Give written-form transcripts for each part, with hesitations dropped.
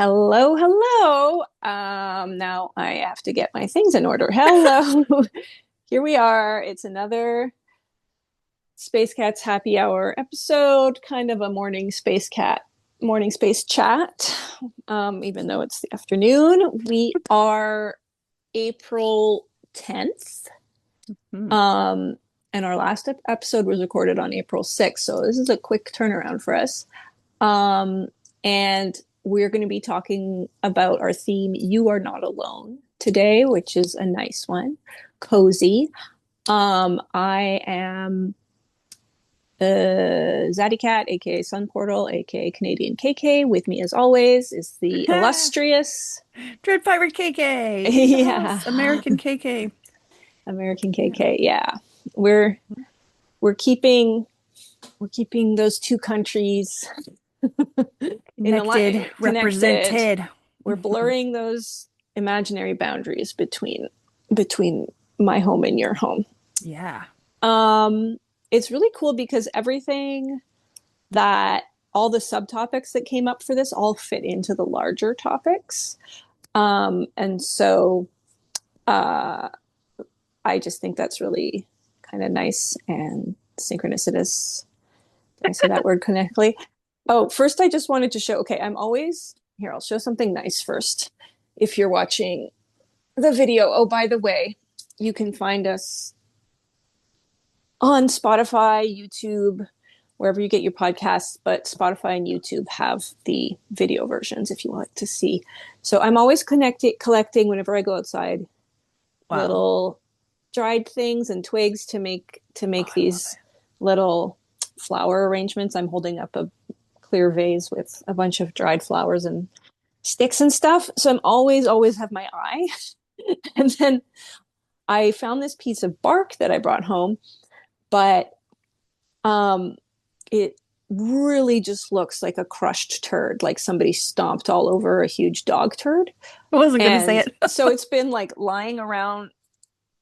Hello, hello. Now I have to get my things in order. Hello. Here we are. It's another Space Cats happy hour episode, kind of a morning space chat. Even though it's the afternoon. We are April 10th. Hmm. Um, and our last episode was recorded on April 6th. So this is a quick turnaround for us. And we're going to be talking about our theme, You Are Not Alone, today, which is a nice one, cozy. I am Zadikat, aka Sun Portal, aka Canadian KK. With me, as always, is the illustrious, Dread Pirate KK in the yeah, house. American KK. American Yeah. KK. Yeah, we're we're keeping we're keeping those two countries in Connected, connected. represented. We're blurring those imaginary boundaries between my home and your home. Yeah. Um, it's really cool because everything that all the subtopics that came up for this all fit into the larger topics. And so uh, I just think that's really kind of nice and synchronicitous. Did I say that word correctly? Oh, first, I just wanted to show. Okay, I'm always here. I'll show something nice first. If you're watching the video, oh, by the way, you can find us on Spotify, YouTube, wherever you get your podcasts, but Spotify and YouTube have the video versions if you want to see. So I'm always collecting whenever I go outside Wow. little dried things and twigs to make I love these little flower arrangements. I'm holding up a clear vase with a bunch of dried flowers and sticks and stuff. So I'm always have my eye. And then I found this piece of bark that I brought home, but um, it really just looks like a crushed turd, like somebody stomped all over a huge dog turd. I wasn't gonna say And it. so it's been like lying around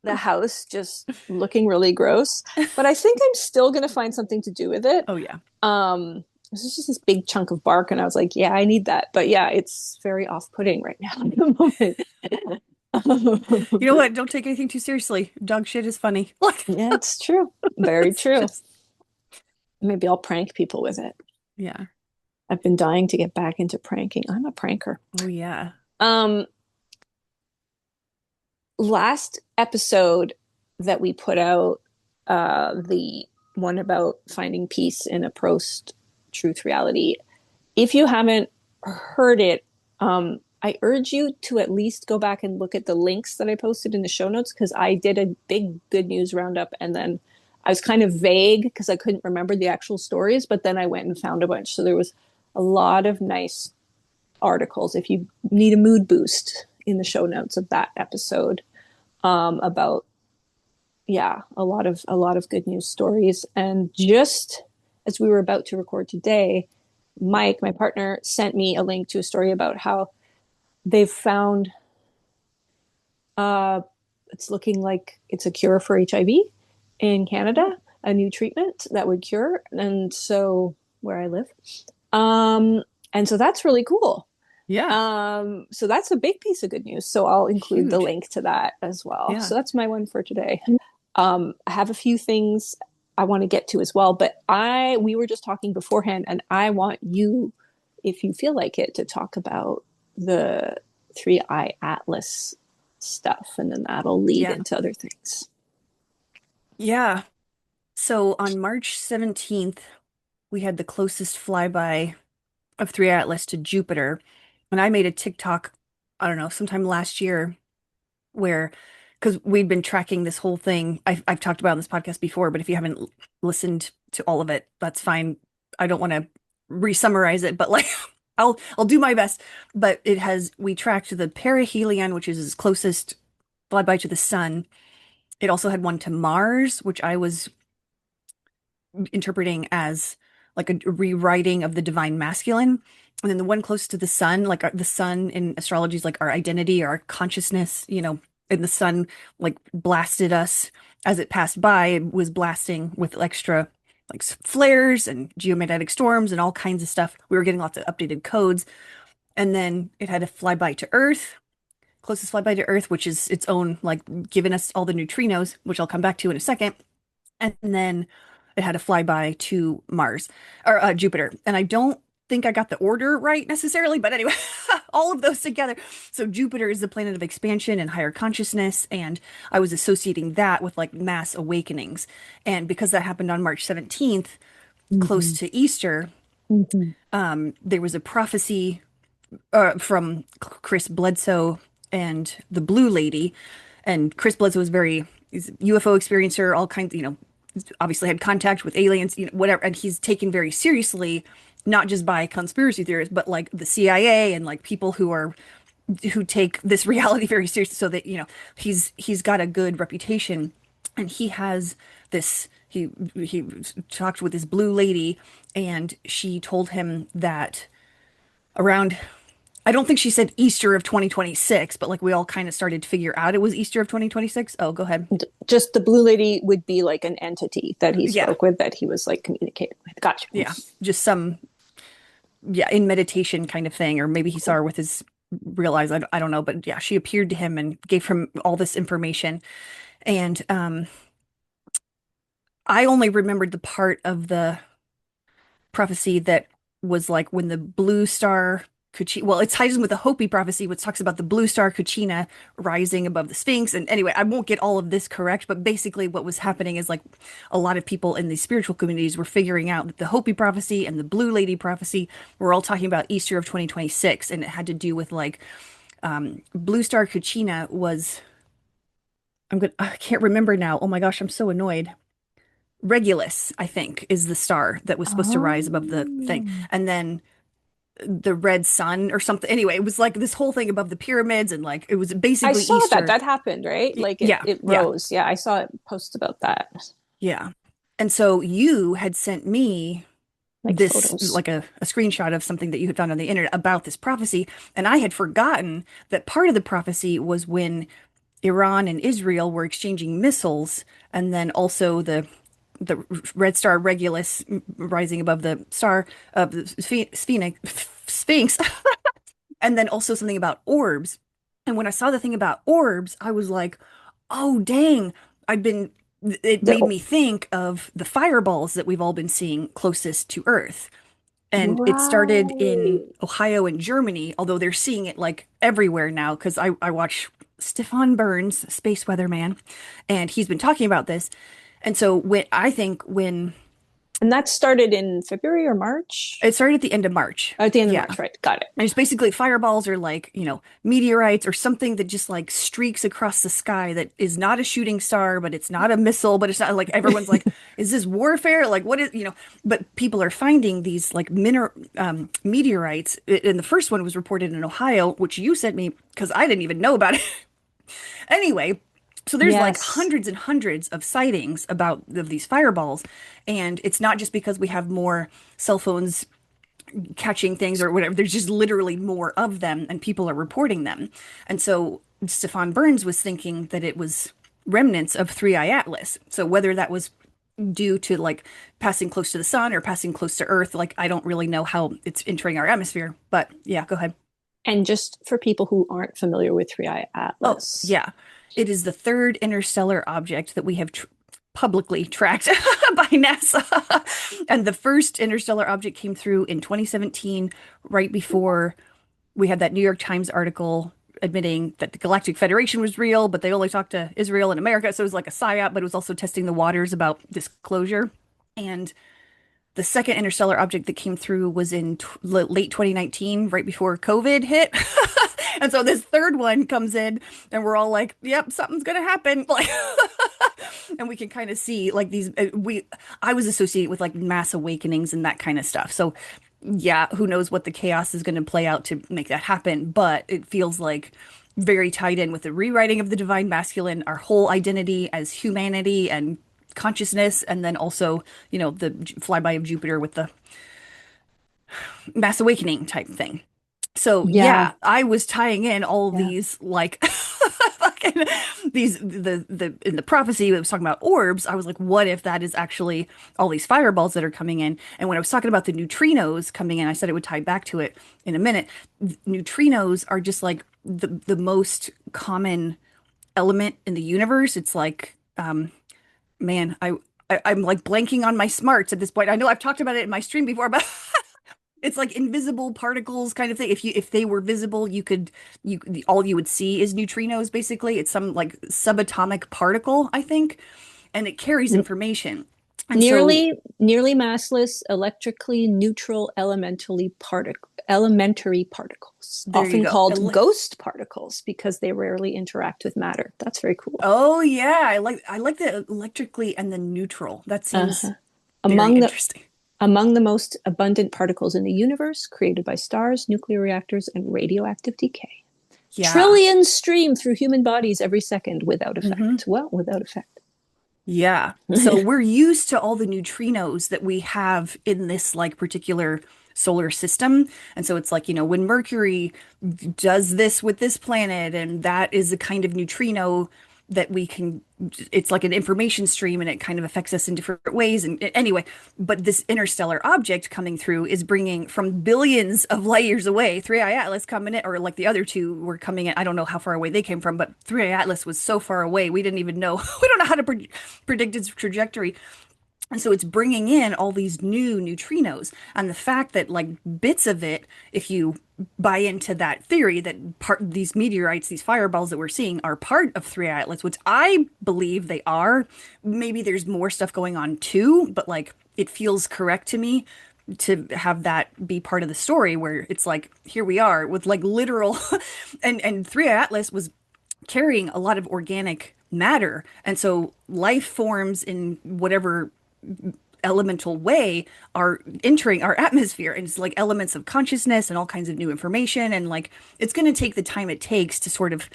the house, just looking really gross. But I think I'm still going to find something to do with it. Oh yeah. This is just this big chunk of bark, and I was like, yeah, I need that. But yeah, it's very off-putting right now at the You know moment. what? Don't take anything too seriously. Dog shit is funny. Like Yeah, it's true. Very it's true. just Maybe I'll prank people with it. yeah. I've been dying to get back into pranking. I'm a pranker. Oh yeah. Um, Last episode that we put out, the one about finding peace in a post-truth reality. If you haven't heard it, I urge you to at least go back and look at the links that I posted in the show notes, because I did a big good news roundup, and then I was kind of vague because I couldn't remember the actual stories, but then I went and found a bunch. So there was a lot of nice articles if you need a mood boost in the show notes of that episode, about, yeah, a lot of good news stories. And just as we were about to record today, Mike, my partner, sent me a link to a story about how they've found, uh, it's looking like it's a cure for HIV in Canada, a new treatment that would cure. And so where I live. And so that's really cool. Yeah. So that's a big piece of good news. So I'll include the Huge. link to that as well. Yeah. So that's my one for today. I have a few things I want to get to as well, but we were just talking beforehand, and I want you, if you feel like it, to talk about the Three Eye Atlas stuff, and then that'll lead Yeah. into other things. Yeah. So on March 17th, we had the closest flyby of Three Atlas to Jupiter. And I made a TikTok, I don't know, sometime last year where, because we'd been tracking this whole thing. I've talked about it on this podcast before, but if you haven't listened to all of it, that's fine. I don't want to re-summarize it, but like I'll do my best. But we tracked the perihelion, which is its closest flyby to the sun. It also had one to Mars, which I was interpreting as like a rewriting of the divine masculine. And then the one close to the sun, like the sun in astrology is like our identity, our consciousness, and the sun like blasted us as it passed by. It was blasting with extra like flares and geomagnetic storms and all kinds of stuff. We were getting lots of updated codes. And then it had a flyby to Earth, closest flyby to Earth, which is its own, like, giving us all the neutrinos, which I'll come back to in a second. And then it had a flyby to Mars or Jupiter. And I don't think I got the order right necessarily, but anyway, all of those together. So Jupiter is the planet of expansion and higher consciousness, and I was associating that with like mass awakenings. And because that happened on March 17th, close Hmm. to Easter, Hmm. there was a prophecy from Chris Bledsoe and the Blue Lady. And Chris Bledsoe was he's a UFO experiencer, all kinds, obviously had contact with aliens, whatever. And he's taken very seriously, not just by conspiracy theorists, but like the CIA and like people who take this reality very seriously. So that, he's got a good reputation, and he has this. He talked with this Blue Lady, and she told him that around, I don't think she said Easter of 2026, but like we all kind of started to figure out it was Easter of 2026. Oh, go ahead. Just the blue lady would be like an entity that he Yeah. spoke with, that he was like communicating with. Gotcha. Yeah. Just some, yeah, in meditation kind of thing. Or maybe he saw her with his real eyes. I don't know. But yeah, she appeared to him and gave him all this information. And I only remembered the part of the prophecy that was like when the blue star Cucina, well, it ties in with the Hopi prophecy, which talks about the blue star Cucina rising above the Sphinx. And anyway, I won't get all of this correct, but basically what was happening is like a lot of people in these spiritual communities were figuring out that the Hopi prophecy and the Blue Lady prophecy were all talking about Easter of 2026. And it had to do with like blue star Cucina was, I can't remember now. Oh my gosh, I'm so annoyed. Regulus, I think, is the star that was supposed to rise above the thing. Oh, And then the red sun or something. Anyway, it was like this whole thing above the pyramids, and like it was I basically saw that. Easter. That happened, right? Like it, Yeah, it yeah, rose. Yeah, I saw it post about that. yeah. And so you had sent me Like this, photos. like a screenshot of something that you had found on the internet about this prophecy. And I had forgotten that part of the prophecy was when Iran and Israel were exchanging missiles, and then also the red star Regulus rising above the star of the Sphinx, and then also something about orbs. And when I saw the thing about orbs, I was like, oh, dang. I've been, it The made me think of the fireballs that we've all been seeing closest to Earth. And it started in right. Ohio and Germany, although they're seeing it like everywhere now because I watch Stefan Burns, Space Weatherman, and he's been talking about this. And so when And that started in February or March? it started at the end of March. At the end of Yeah. March, right? Got it. And it's basically fireballs or like, meteorites or something that just like streaks across the sky that is not a shooting star, but it's not a missile, but it's not like everyone's like, is this warfare? Like, what is, but people are finding these like meteorites. And the first one was reported in Ohio, which you sent me because I didn't even know about it. Anyway, so there's like Yes. hundreds and hundreds of sightings of these fireballs. And it's not just because we have more cell phones catching things or whatever. There's just literally more of them, and people are reporting them. And so Stefan Burns was thinking that it was remnants of Three Eye Atlas. So whether that was due to like passing close to the sun or passing close to Earth, like I don't really know how it's entering our atmosphere. But yeah, go ahead. And just for people who aren't familiar with Three Eye Oh, Atlas, yeah. It is the third interstellar object that we have publicly tracked by NASA. And the first interstellar object came through in 2017, right before we had that New York Times article admitting that the Galactic Federation was real, but they only talked to Israel and America. So it was like a psyop, but it was also testing the waters about disclosure. And the second interstellar object that came through was in late 2019, right before COVID hit. And so this third one comes in, and we're all like, "Yep, something's gonna happen." Like, and we can kind of see like these. I was associated with like mass awakenings and that kind of stuff. So, yeah, who knows what the chaos is going to play out to make that happen? But it feels like very tied in with the rewriting of the divine masculine, our whole identity as humanity and consciousness, and then also, the flyby of Jupiter with the mass awakening type thing. So yeah, yeah, I was tying in all of yeah. these like These the in the prophecy it was talking about orbs. I was like, what if that is actually all these fireballs that are coming in? And when I was talking about the neutrinos coming in, I said it would tie back to it in a minute. Neutrinos are just like the most common element in the universe. It's like, man, I'm like blanking on my smarts at this point. I know I've talked about it in my stream before, but it's like invisible particles kind of thing. If they were visible, all you would see is neutrinos basically. It's some like subatomic particle, I think, and it carries information. And so Nearly massless, electrically neutral elementary particles, there you often go. called ghost particles because they rarely interact with matter. That's very cool. Oh yeah, I like the electrically and the neutral. That seems Uh-huh. very Among the interesting. among the most abundant particles in the universe, created by stars, nuclear reactors, and radioactive decay. Yeah. Trillions stream through human bodies every second without Hmm. effect. Well, without effect. Yeah. So we're used to all the neutrinos that we have in this like particular solar system. And so it's like, when Mercury does this with this planet, and that is a kind of neutrino that it's like an information stream and it kind of affects us in different ways. And anyway, but this interstellar object coming through is bringing from billions of light years away, 3I Atlas coming in, or like the other two were coming in. I don't know how far away they came from, but 3I Atlas was so far away. We didn't even know, we don't know how to predict its trajectory. And so it's bringing in all these new neutrinos. And the fact that, like, bits of it, if you buy into that theory that these meteorites, these fireballs that we're seeing, are part of Three Atlas, which I believe they are. Maybe there's more stuff going on too, but like, it feels correct to me to have that be part of the story where it's like, here we are with like literal, and Three Atlas was carrying a lot of organic matter. And so life forms in whatever elemental way are entering our atmosphere, and it's like elements of consciousness and all kinds of new information, and like it's going to take the time it takes to sort of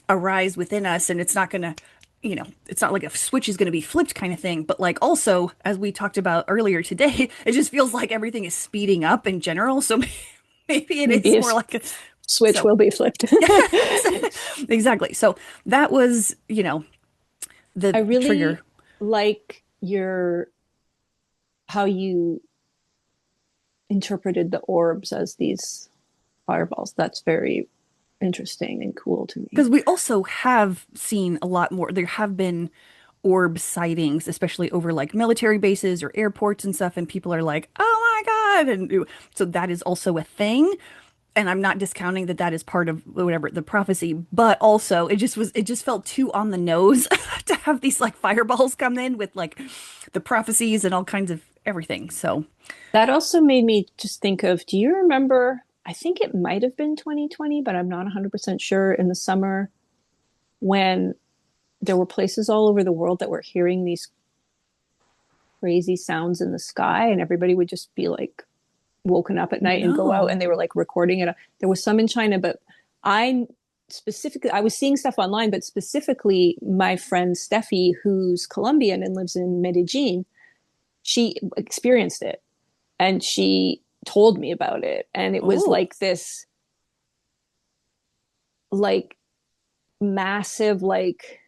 arise within us, and it's not going to, it's not like a switch is going to be flipped kind of thing, but like also as we talked about earlier today, it just feels like everything is speeding up in general, so maybe it Maybe is a more like a switch so will be flipped. exactly. So that was, I the trigger. really like your how you interpreted the orbs as these fireballs. That's very interesting and cool to me. Because we also have seen a lot more. There have been orb sightings, especially over like military bases or airports and stuff, and people are like, "Oh my God!" And so that is also a thing. And I'm not discounting that that is part of whatever the prophecy, but also it just felt too on the nose to have these like fireballs come in with like the prophecies and all kinds of everything. So, That also made me just think of, do you remember? I think it might have been 2020, but I'm not 100% sure, in the summer when there were places all over the world that were hearing these crazy sounds in the sky, and everybody would just be like woken up at night and go out, and no. they were like recording it. There was some in China, but I I was seeing stuff online, but specifically my friend Steffi, who's Colombian and lives in Medellin, she experienced it and she told me about it. And it was Oh, like this, like massive, like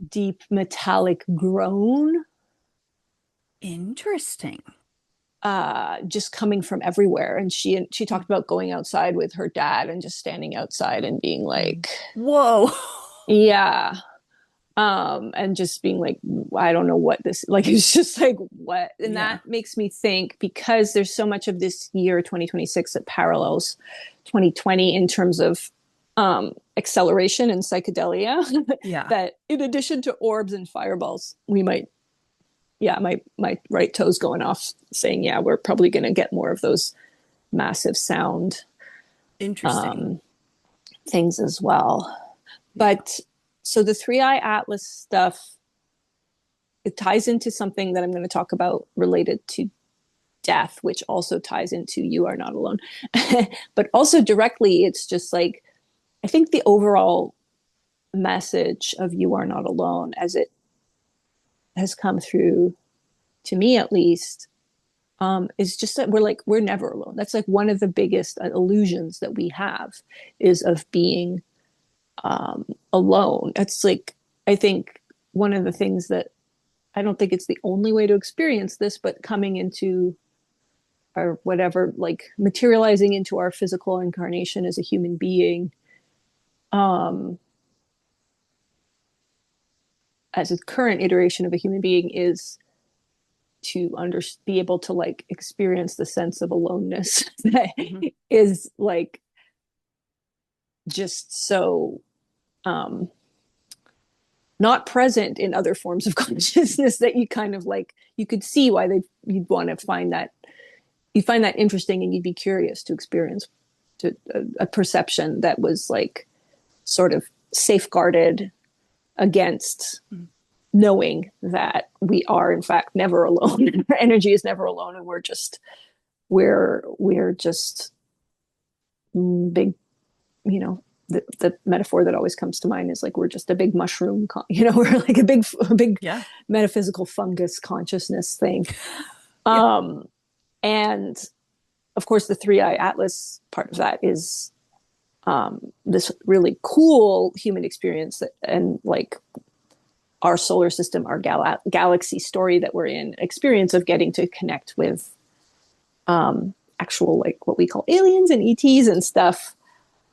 deep metallic groan, interesting. just coming from everywhere. And she talked about going outside with her dad and just standing outside and being like, Whoa. yeah, and just being like, I don't know what this, like, it's just like, what? And Yeah. that makes me think, because there's so much of this year 2026 that parallels 2020 in terms of acceleration and psychedelia, Yeah. that in addition to orbs and fireballs, we might, yeah, my right toes going off saying, yeah, we're probably going to get more of those massive sound Interesting. um, things as well. Yeah. But so the three eye atlas stuff, it ties into something that I'm going to talk about related to death, which also ties into you are not alone. But also directly, it's just like, I think the overall message of you are not alone, as it has come through to me at least, is just that we're never alone. That's like one of the biggest illusions that we have, is of being alone. It's like, I think one of the things that I don't think it's the only way to experience this, but coming into or whatever, like materializing into our physical incarnation as a human being, um, as a current iteration of a human being is to be able to like experience the sense of aloneness that Hmm. is like just so um not present in other forms of consciousness that you kind of like you could see why you'd want to find that you find that interesting and you'd be curious to experience to a perception that was like sort of safeguarded against knowing that we are in fact never alone. Our energy is never alone, and we're just big, you know, the metaphor that always comes to mind is like we're just a big mushroom, you know, we're like a big Yeah. metaphysical fungus consciousness thing. Yeah. Um, and of course, the three eye atlas part of that is this really cool human experience that, and like our solar system, our galaxy story that we're in, experience of getting to connect with actual like what we call aliens and ETs and stuff,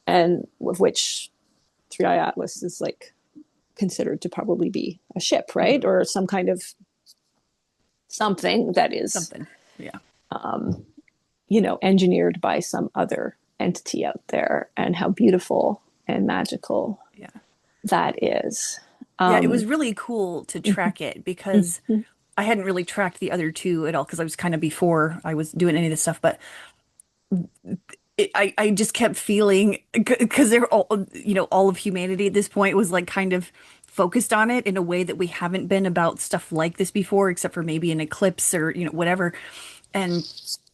and with which Three Eye Atlas is like considered to probably be a ship, right, Hmm. or some kind of something that is, Something. Yeah. you know, engineered by some other entity out there, and how beautiful and magical Yeah. that is. Yeah, it was Um, really cool to track it because I hadn't really tracked the other two at all because I was kind of before I was doing any of this stuff, but I just kept feeling because they're all, you know, all of humanity at this point was like kind of focused on it in a way that we haven't been about stuff like this before, except for maybe an eclipse or, you know, whatever. And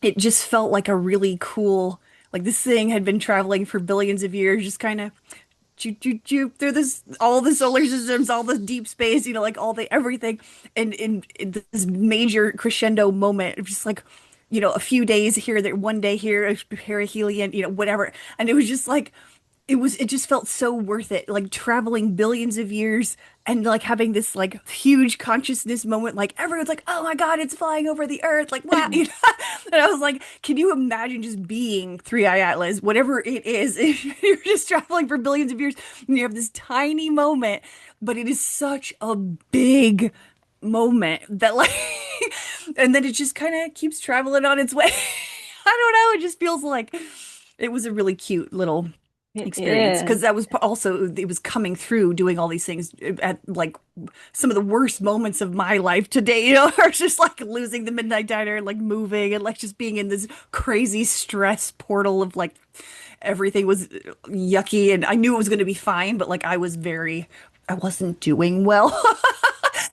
it just felt like a really cool, like this thing had been traveling for billions of years, just kind of choo choo choo through this all the solar systems, all the deep space, you know, like all the everything, and in this major crescendo moment, of just like, you know, a few days here, there, one day here, a perihelion, you know, whatever, and it was just like it just felt so worth it, like traveling billions of years and like having this like huge consciousness moment, like everyone's like, oh my God, it's flying over the earth, like wow, you know? And I was like, can you imagine just being Three Eye Atlas, whatever it is, if you're just traveling for billions of years and you have this tiny moment, but it is such a big moment that like, and then it just kind of keeps traveling on its way. I don't know, it just feels like it was a really cute little it experience because is. that was also it was coming through doing all these things at like some of the worst moments of my life today, you know, or just like losing the midnight diner and like moving and like just being in this crazy stress portal of like everything was yucky and I knew it was going to be fine, but like I wasn't doing well.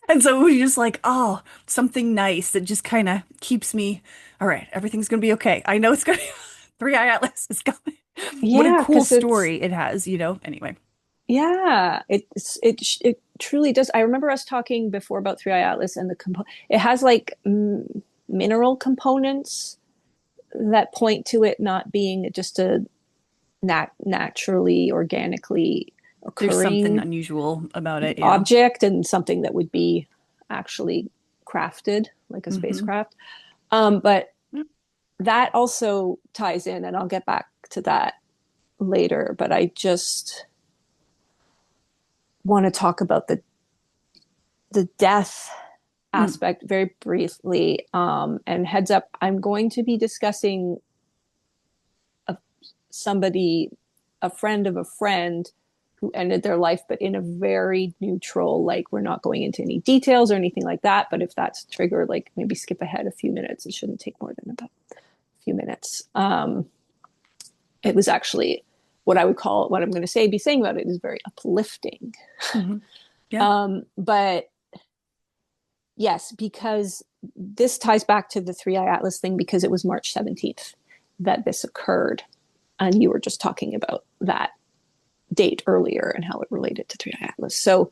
And so it was just like, oh, something nice that just kind of keeps me, all right, everything's going to be okay. I know it's going to be Three Eye Atlas is coming. What a Yeah, cool because it's story it has, you know? Anyway. yeah, it truly does. I remember us talking before about Three Eye Atlas and the it has like mineral components that point to it not being just a naturally, organically There's something occurring unusual about it, yeah. object, and something that would be actually crafted like a Hmm. spacecraft. But that also ties in, and I'll get back to that later. But I just want to talk about the death Mm. aspect very briefly. And heads up, I'm going to be discussing a, somebody, a friend of a friend who ended their life, but in a very neutral, like we're not going into any details or anything like that. But if that's triggered, like maybe skip ahead a few minutes. It shouldn't take more than about a few minutes. It was actually what I would call what I'm going to say, be saying about it is very uplifting. Hmm. Yeah. But yes, because this ties back to the Three Eye Atlas thing because it was March 17th that this occurred. And you were just talking about that date earlier and how it related to Three Eye Atlas. So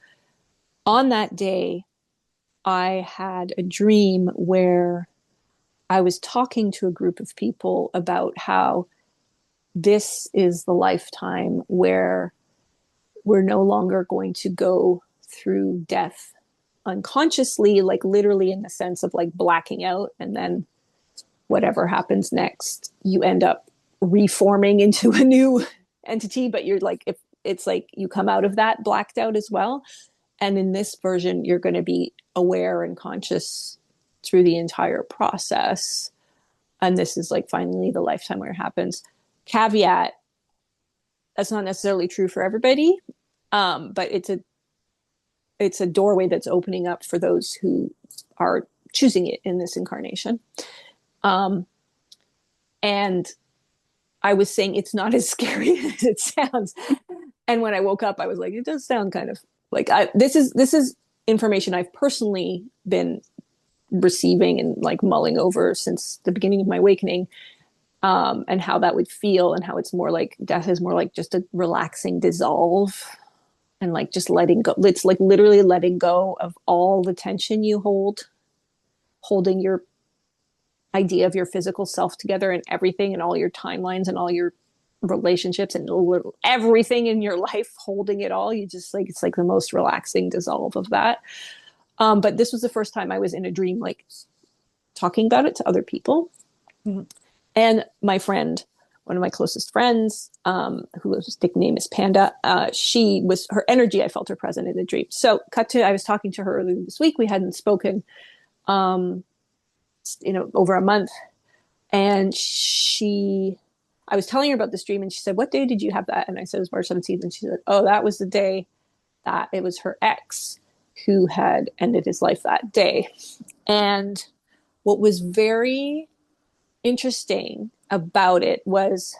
on that day, I had a dream where I was talking to a group of people about how this is the lifetime where we're no longer going to go through death unconsciously, like literally in the sense of like blacking out, and then whatever happens next, you end up reforming into a new entity, but you're like, if it's like you come out of that blacked out as well. And in this version, you're going to be aware and conscious through the entire process. And this is like finally the lifetime where it happens. Caveat, that's not necessarily true for everybody, but it's a doorway that's opening up for those who are choosing it in this incarnation. Um, and I was saying it's not as scary as it sounds. And when I woke up, I was like, it does sound kind of like this is information I've personally been receiving and like mulling over since the beginning of my awakening, and how that would feel, and how it's more like death is more like just a relaxing dissolve, and like just letting go. It's like literally letting go of all the tension you holding your idea of your physical self together, and everything, and all your timelines and all your relationships and everything in your life, holding it all. You just like, it's like the most relaxing dissolve of that. But this was the first time I was in a dream, like talking about it to other people. Mm-hmm. And my friend, one of my closest friends, who was nickname is Panda, she was, her energy, I felt her present in the dream. So cut to, I was talking to her earlier this week. We hadn't spoken, over a month. And I was telling her about this dream, and she said, what day did you have that? And I said, it was March 17th. And she said, oh, that was the day that it was her ex who had ended his life that day. And what was very interesting about it was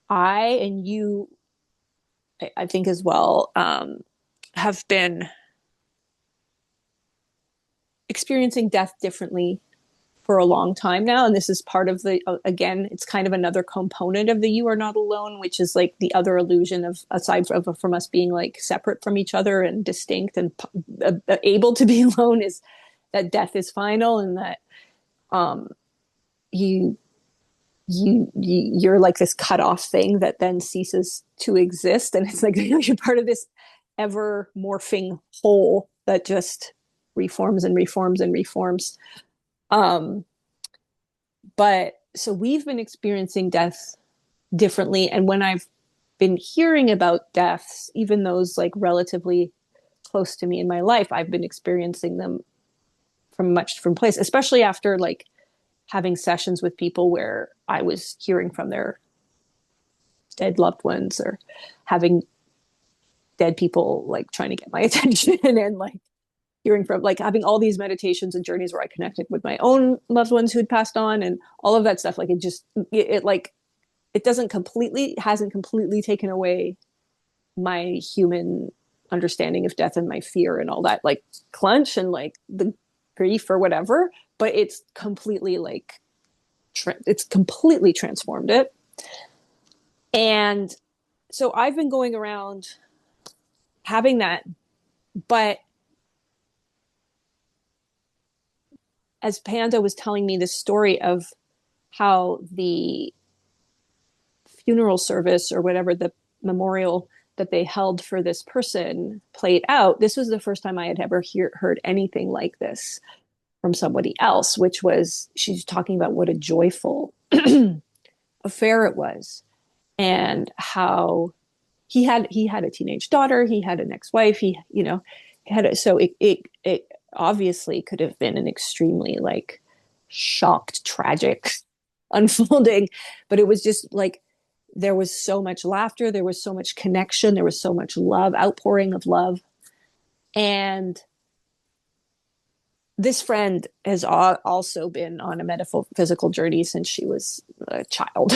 I, and you, I think as well, have been experiencing death differently for a long time now. And this is part of the, again, it's kind of another component of the you are not alone, which is like the other illusion of, aside from us being like separate from each other and distinct and able to be alone, is that death is final, and that you you're like this cut off thing that then ceases to exist. And it's like, you're part of this ever morphing whole that just reforms and reforms and reforms. Um, but so we've been experiencing death differently. And when I've been hearing about deaths, even those like relatively close to me in my life, I've been experiencing them from much different place, especially after like having sessions with people where I was hearing from their dead loved ones, or having dead people like trying to get my attention, and like hearing from, like having all these meditations and journeys where I connected with my own loved ones who'd passed on, and all of that stuff. Like it like, it hasn't completely taken away my human understanding of death and my fear and all that, like clench and like the grief or whatever, but it's completely like, it's completely transformed it. And so I've been going around having that, but as Panda was telling me this story of how the funeral service or whatever, the memorial that they held for this person played out, this was the first time I had ever heard anything like this from somebody else, which was, she's talking about what a joyful affair it was, and how he had a teenage daughter, he had an ex-wife, he had so it obviously could have been an extremely like shocked, tragic unfolding, but it was just like, there was so much laughter, there was so much connection, there was so much love, outpouring of love. And this friend has also been on a metaphysical journey since she was a child.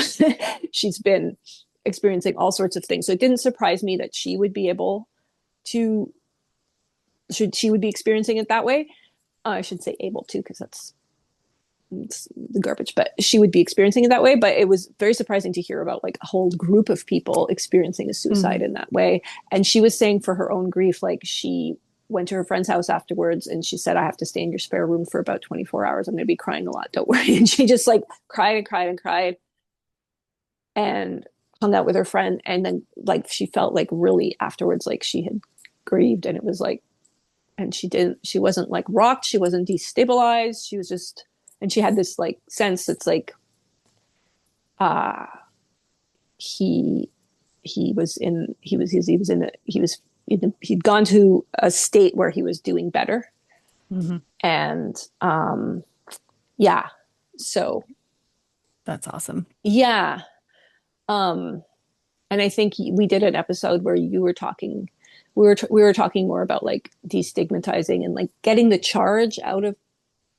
She's been experiencing all sorts of things. So it didn't surprise me that she would be able to, she would be experiencing it that way. I should say able to, because that's the garbage, but she would be experiencing it that way. But it was very surprising to hear about like a whole group of people experiencing a suicide in that way. And she was saying for her own grief, like she went to her friend's house afterwards and she said, I have to stay in your spare room for about 24 hours. I'm going to be crying a lot. Don't worry. And she just like cried and cried and cried. And hung out with her friend, and then like she felt like really afterwards like she had grieved, and it was like, and she wasn't like rocked, she wasn't destabilized, she was just, and she had this like sense that's like uh he he was in a, he'd gone to a state where he was doing better. Hmm. And yeah, so That's awesome. yeah. um and I think we did an episode where you were talking, we were talking more about like destigmatizing and like getting the charge out of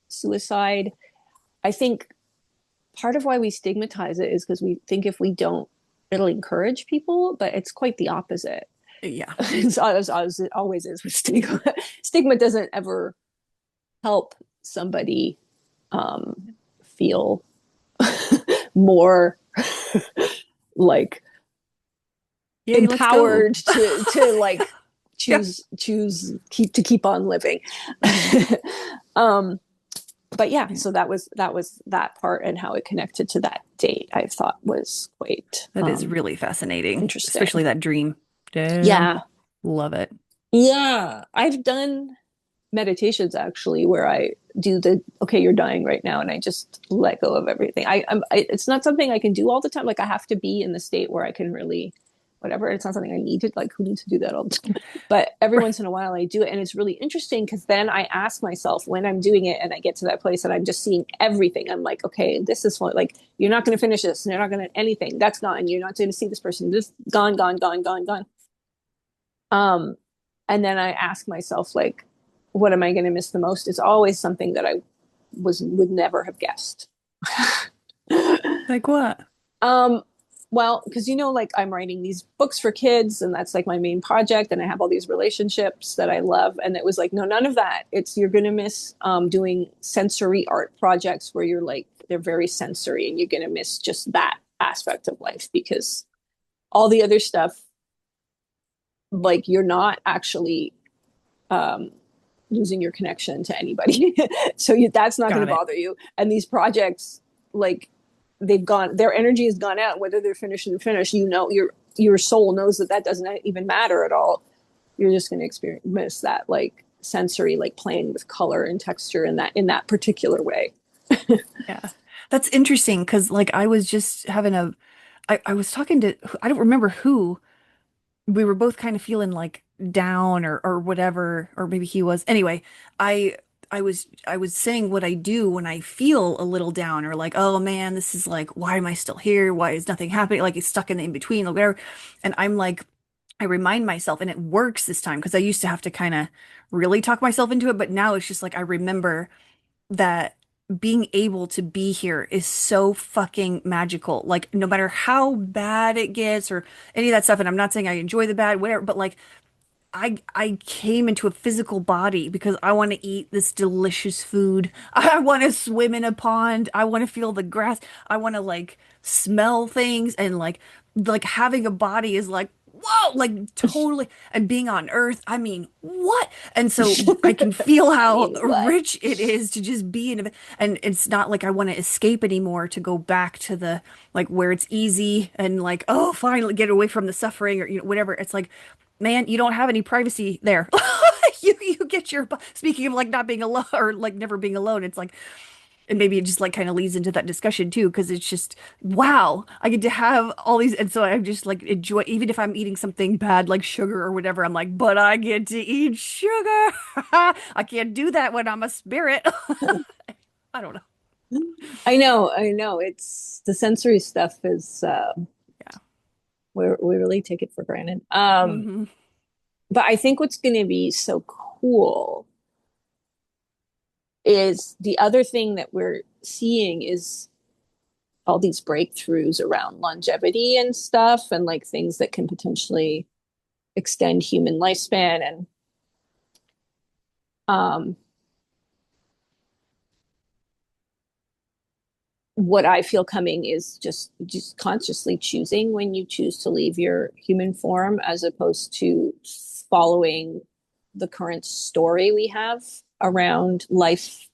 suicide. I think part of why we stigmatize it is because we think if we don't, it'll encourage people, but it's quite the opposite. Yeah. It always is with stigma. Stigma doesn't ever help somebody feel more like Yay, let's go. empowered to like Yeah. keep on living. Hmm. um but yeah, so that was that part, and how it connected to that date I thought was quite That is really fascinating, interesting. especially that dream. Damn. Yeah. Love it. Yeah, I've done meditations actually where I do the, okay, you're dying right now, and I just let go of everything. It's not something I can do all the time. Like I have to be in the state where I can really, whatever. It's not something I need to, like, who needs to do that all the time? But every Right. once in a while I do it, and it's really interesting because then I ask myself when I'm doing it and I get to that place and I'm just seeing everything. I'm like, okay, this is fun. Like you're not going to finish this. You're not going to anything. That's gone. You're not going to see this person. This gone, gone, gone, gone, gone. Um, and then I ask myself, like, what am I going to miss the most? It's always something that I would never have guessed. Like what? um, well, because like I'm writing these books for kids, and that's like my main project, and I have all these relationships that I love, and it was like, no, none of that. It's you're gonna miss doing sensory art projects where you're like they're very sensory, and you're gonna miss just that aspect of life because all the other stuff, like you're not actually um, losing your connection to anybody. So that's not going to Got it. bother you. And these projects, like they've gone, their energy has gone out, whether they're finished and finished, your soul knows that that doesn't even matter at all. You're just going to experience that like sensory, like playing with color and texture in that particular way. Yeah. That's interesting because like I was just having I was talking to I don't remember who. We were both kind of feeling like down or whatever, or maybe he was. Anyway, I I was saying what I do when I feel a little down or like, oh man, this is like, why am I still here? Why is nothing happening? Like it's stuck in the in between or whatever. And I'm like, I remind myself, and it works this time because I used to have to kind of really talk myself into it, but now it's just like I remember that being able to be here is so fucking magical. Like no matter how bad it gets or any of that stuff, and I'm not saying I enjoy the bad, whatever, but like I came into a physical body because I want to eat this delicious food. I want to swim in a pond. I want to feel the grass. I want to like smell things and like having a body is like whoa, like totally and being on Earth. I mean, what? And so I can feel I how mean, what? rich it is to just be in a and it's not like I want to escape anymore to go back to the like where it's easy and like oh finally get away from the suffering or whatever. It's like man, you don't have any privacy there. You get your speaking of like not being alone or like never being alone. It's like and maybe it just like kind of leads into that discussion too because it's just wow, I get to have all these and so I just like enjoy even if I'm eating something bad like sugar or whatever. I'm like, but I get to eat sugar. I can't do that when I'm a spirit. I don't know. I know. It's the sensory stuff is Yeah. we really take it for granted. Hmm. But I think what's going to be so cool is the other thing that we're seeing is all these breakthroughs around longevity and stuff, and like things that can potentially extend human lifespan. And um, what I feel coming is just consciously choosing when you choose to leave your human form, as opposed to following the current story we have around life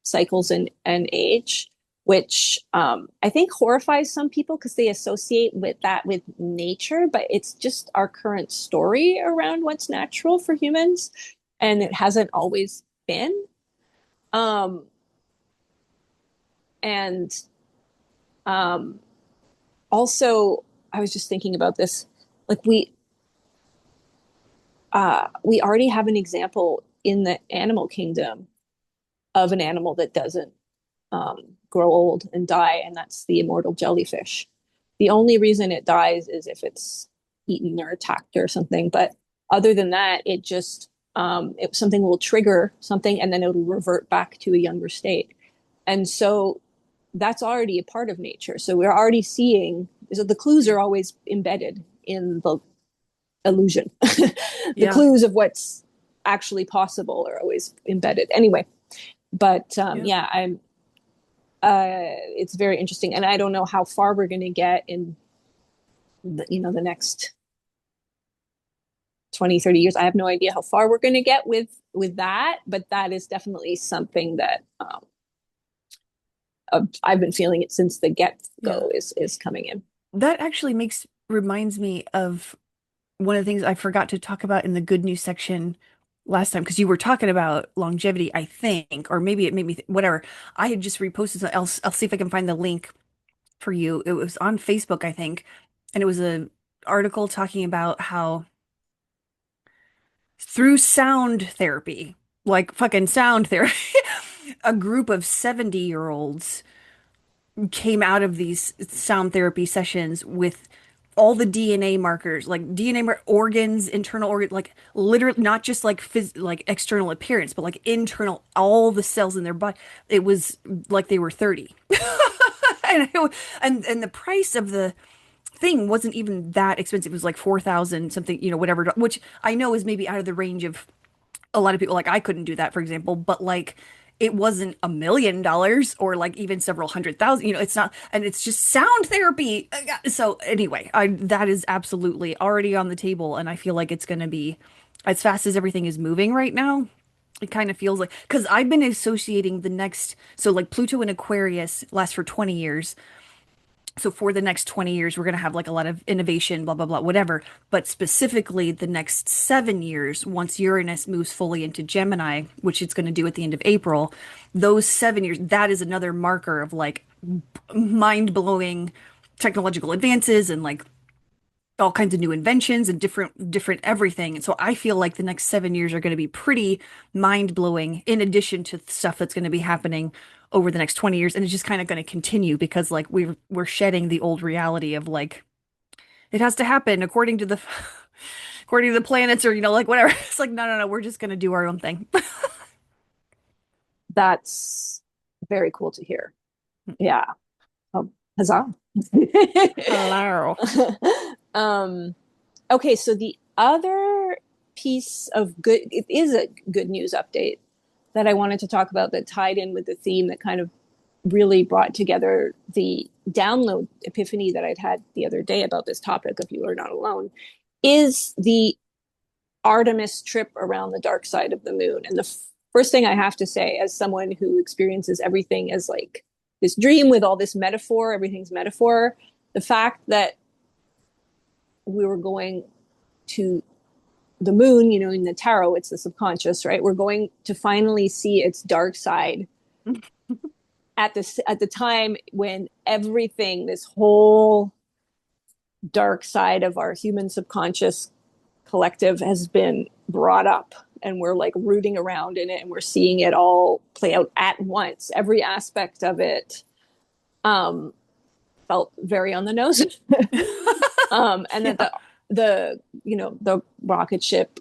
cycles and age. which I think horrifies some people because they associate with that with nature, but it's just our current story around what's natural for humans, and it hasn't always been. Um, and um, Also, I was just thinking about this, like we already have an example in the animal kingdom of an animal that doesn't grow old and die, and that's the immortal jellyfish. The only reason it dies is if it's eaten or attacked or something. But other than that, it just something will trigger something, and then it'll revert back to a younger state. And so that's already a part of nature. So we're already seeing. So the clues are always embedded in the illusion. The Yeah. clues of what's actually possible are always embedded. Anyway, but Yeah. yeah, it's very interesting, and I don't know how far we're going to get in the next 20, 30 years. I have no idea how far we're going to get with that, but that is definitely something that I've been feeling it since the get Yeah. go is coming in. That actually makes reminds me of one of the things I forgot to talk about in the good news section last time because you were talking about longevity, I think, or maybe it made me th whatever. I had just reposted. I'll see if I can find the link for you. It was on Facebook, I think, and it was a article talking about how through sound therapy, like fucking sound therapy, a group of 70-year-olds came out of these sound therapy sessions with all the DNA markers, like organs, internal organs, like literally not just like like external appearance, but like internal, all the cells in their body. It was like they were 30. And, and the price of the thing wasn't even that expensive. It was like 4,000 something, whatever, which I know is maybe out of the range of a lot of people. Like I couldn't do that, for example, but like it wasn't $1 million or like even several hundred thousand, it's not, and it's just sound therapy. So anyway, that is absolutely already on the table. And I feel like it's going to be as fast as everything is moving right now. It kind of feels like, because I've been associating the next, so like Pluto and Aquarius lasts for 20 years. So for the next 20 years, we're going to have like a lot of innovation, blah, blah, blah, whatever. But specifically, the next 7 years, once Uranus moves fully into Gemini, which it's going to do at the end of April, those 7 years, that is another marker of like mind-blowing technological advances and like all kinds of new inventions and different everything. And so I feel like the next 7 years are going to be pretty mind-blowing in addition to stuff that's going to be happening over the next 20 years. And it's just kind of going to continue because like we're shedding the old reality of like it has to happen according to the according to the planets or like whatever. It's like no, no, no, we're just going to do our own thing. That's very cool to hear. Yeah. Huzzah. Hello. um, okay, so the other piece of good, it is a good news update that I wanted to talk about that tied in with the theme that kind of really brought together the download epiphany that I'd had the other day about this topic of You Are Not Alone is the Artemis trip around the dark side of the moon. And the first thing I have to say, as someone who experiences everything as like this dream with all this metaphor, everything's metaphor, the fact that we were going to the moon, in the tarot, it's the subconscious, right? We're going to finally see its dark side at the time when everything, this whole dark side of our human subconscious collective has been brought up, and we're like rooting around in it, and we're seeing it all play out at once. Every aspect of it um, felt very on the nose. And that Yeah. the rocket ship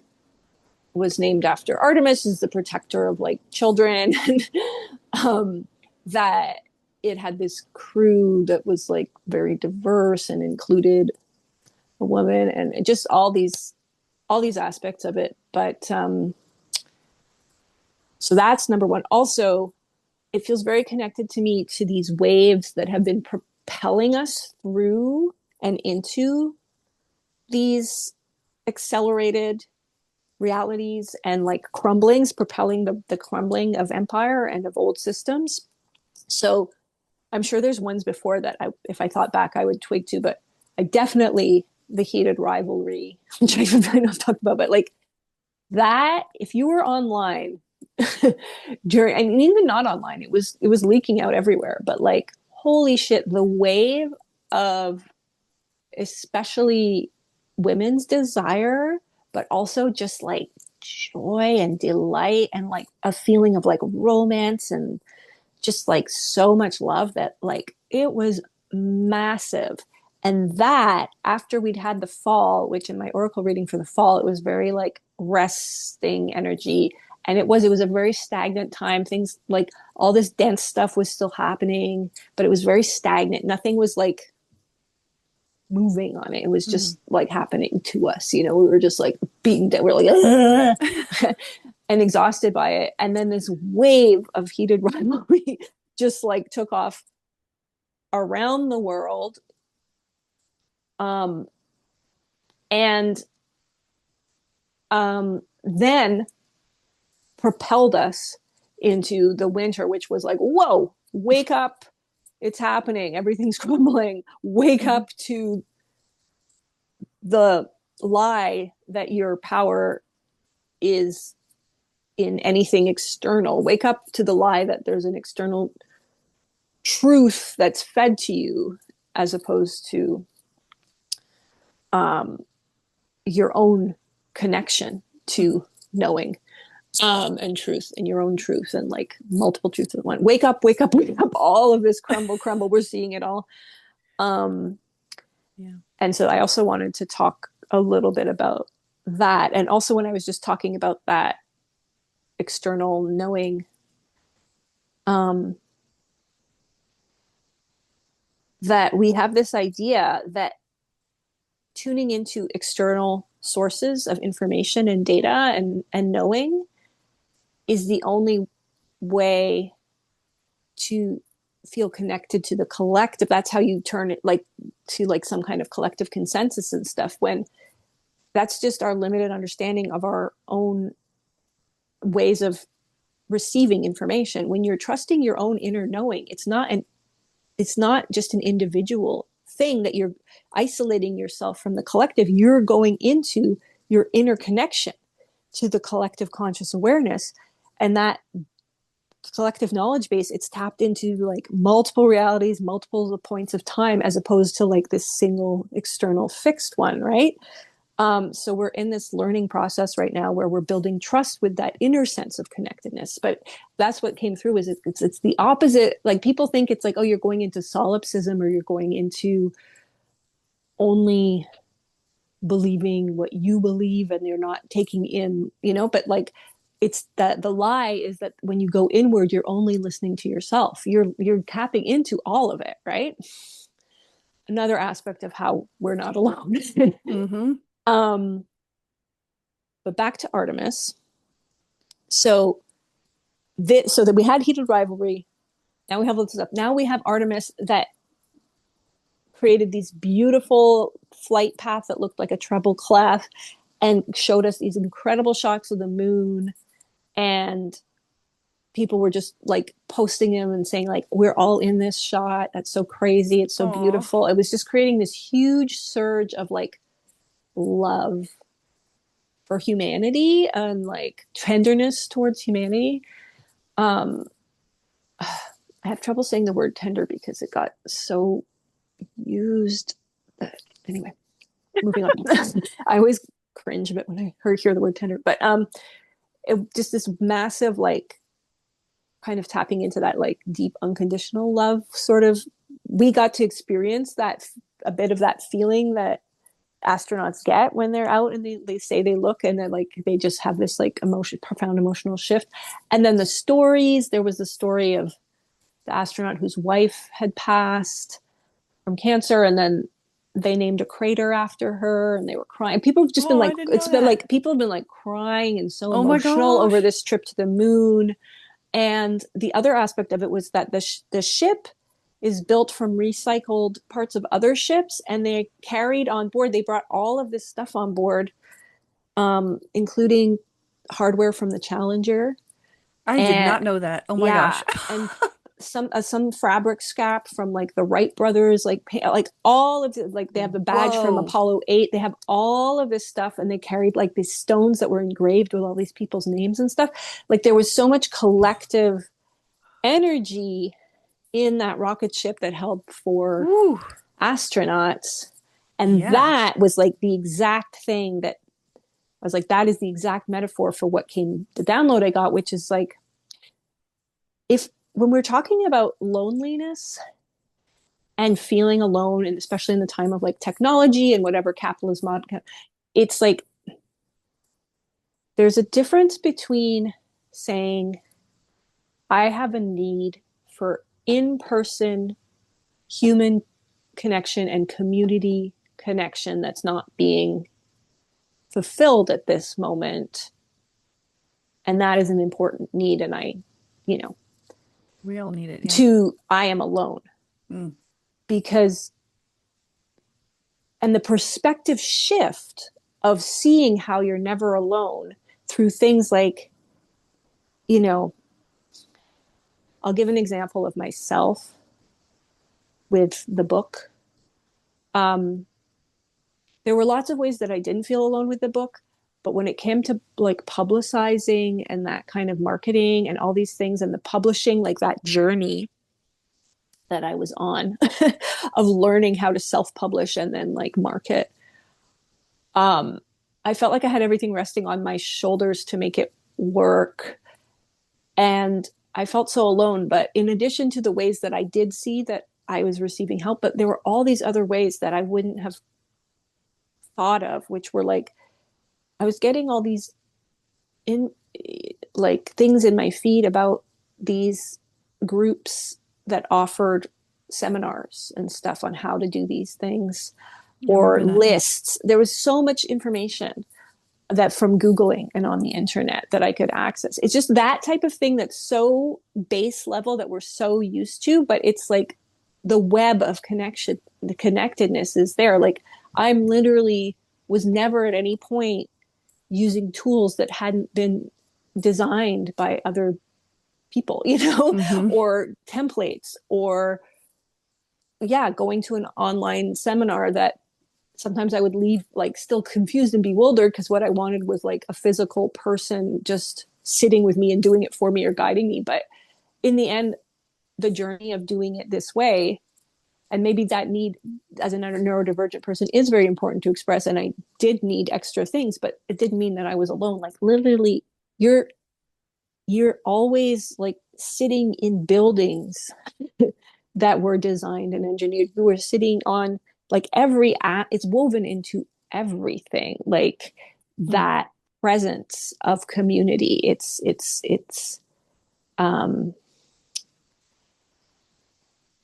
was named after Artemis, is the protector of like children, and that it had this crew that was like very diverse and included a woman, and just all these aspects of it. But so that's number one. Also, it feels very connected to me to these waves that have been propelling us through and into these accelerated realities and like crumblings, propelling the crumbling of empire and of old systems. So I'm sure there's ones before that if I thought back, I would twig to, but I definitely the heated rivalry, which I really not talk about, but like that, if you were online during, and even not online, it was leaking out everywhere, but like, holy shit, the wave of especially women's desire, but also just like joy and delight and like a feeling of like romance and just like so much love that like it was massive. And that after we'd had the fall, which in my oracle reading for the fall, it was very like resting energy. And it was a very stagnant time. Things like all this dense stuff was still happening, but it was very stagnant. Nothing was like moving on it. It was Mhm. just like happening to us. You know, we were just like beaten down. We're like, and exhausted by it. And then this wave of heated rivalry just like took off around the world. Um, and then propelled us into the winter, which was like, whoa, wake up. It's happening. Everything's crumbling. Wake Mhm. up to the lie that your power is in anything external. Wake up to the lie that there's an external truth that's fed to you as opposed to um, your own connection Mhm. to knowing and truth and your own truth and like multiple truths at one. Wake up, wake up, wake up. All of this crumble, crumble. We're seeing it all. Um, Yeah. and so I also wanted to talk a little bit about that. And also, when I was just talking about that external knowing, um, that we have this idea that tuning into external sources of information and data and knowing is the only way to feel connected to the collective. That's how you turn it like to like some kind of collective consensus and stuff, when that's just our limited understanding of our own ways of receiving information. When you're trusting your own inner knowing, it's not just an individual thing that you're isolating yourself from the collective. You're going into your inner connection to the collective conscious awareness, and that collective knowledge base, it's tapped into like multiple realities, multiple points of time, as opposed to like this single external fixed one, right? So we're in this learning process right now where we're building trust with that inner sense of connectedness. But that's what came through is it's the opposite. Like people think it's like, oh, you're going into solipsism or you're going into only believing what you believe and you're not taking in, but like it's that the lie is that when you go inward, you're only listening to yourself. You're tapping into all of it, right? Another aspect of how we're not alone. Mhm. um, but back to Artemis. So so that we had heated rivalry. Now we have looked this up. Now we have Artemis that created these beautiful flight paths that looked like a treble clef and showed us these incredible shots of the moon. And people were just like posting them and saying like, we're all in this shot. That's so crazy. It's so Aw. beautiful. It was just creating this huge surge of like love for humanity and like tenderness towards humanity. Um, I have trouble saying the word tender because it got so used. Anyway, moving on. I always cringe a bit when I hear the word tender, but just this massive like kind of tapping into that like deep unconditional love sort of. We got to experience that a bit of that feeling that astronauts get when they're out and they say they look and then like they just have this like profound emotional shift. And then the stories, there was the story of the astronaut whose wife had passed from cancer, and then they named a crater after her and they were crying. People have just been Oh, like, I didn't it's know been that. like people have been like crying and so Oh my emotional over gosh. this trip to the moon. And the other aspect of it was that the ship is built from recycled parts of other ships, and they carried on board, they brought all of this stuff on board, including hardware from the Challenger. I did And not know that. Oh my yeah, gosh. and some fabric scrap from like the Wright brothers, like all of it, like they have the badge from Whoa. Apollo 8. They have all of this stuff, and they carried like these stones that were engraved with all these people's names and stuff. Like there was so much collective energy in that rocket ship that held 4 Woo. astronauts. And Yeah. that was like the exact thing that I was like, that is the exact metaphor for what came, the download I got, which is like, if when we're talking about loneliness and feeling alone, and especially in the time of like technology and whatever capitalism, it's like there's a difference between saying, I have a need for in person human connection and community connection that's not being fulfilled at this moment. And that is an important need. And I, you know, We all need it. Yeah. to I am alone Mm. because, and the perspective shift of seeing how you're never alone through things like, you know, I'll give an example of myself with the book. Um, there were lots of ways that I didn't feel alone with the book, but when it came to like publicizing and that kind of marketing and all these things and the publishing, like that journey that I was on of learning how to self-publish and then like market, um, I felt like I had everything resting on my shoulders to make it work. And I felt so alone. But in addition to the ways that I did see that I was receiving help, but there were all these other ways that I wouldn't have thought of, which were like I was getting all these in like things in my feed about these groups that offered seminars and stuff on how to do these things I or remember that. Yeah. lists. There was so much information that from Googling and on the internet that I could access. It's just that type of thing that's so base level that we're so used to, but it's like the web of connection, the connectedness is there. Like I'm literally was never at any point using tools that hadn't been designed by other people, Hmm. or templates, or yeah, going to an online seminar that sometimes I would leave like still confused and bewildered because what I wanted was like a physical person just sitting with me and doing it for me or guiding me. But in the end, the journey of doing it this way, and maybe that need as a neurodivergent person is very important to express. And I did need extra things, but it didn't mean that I was alone. Like literally, you're you're always like sitting in buildings that were designed and engineered. You were sitting on like every app, it's woven into everything. Like Mm. that presence of community. It's um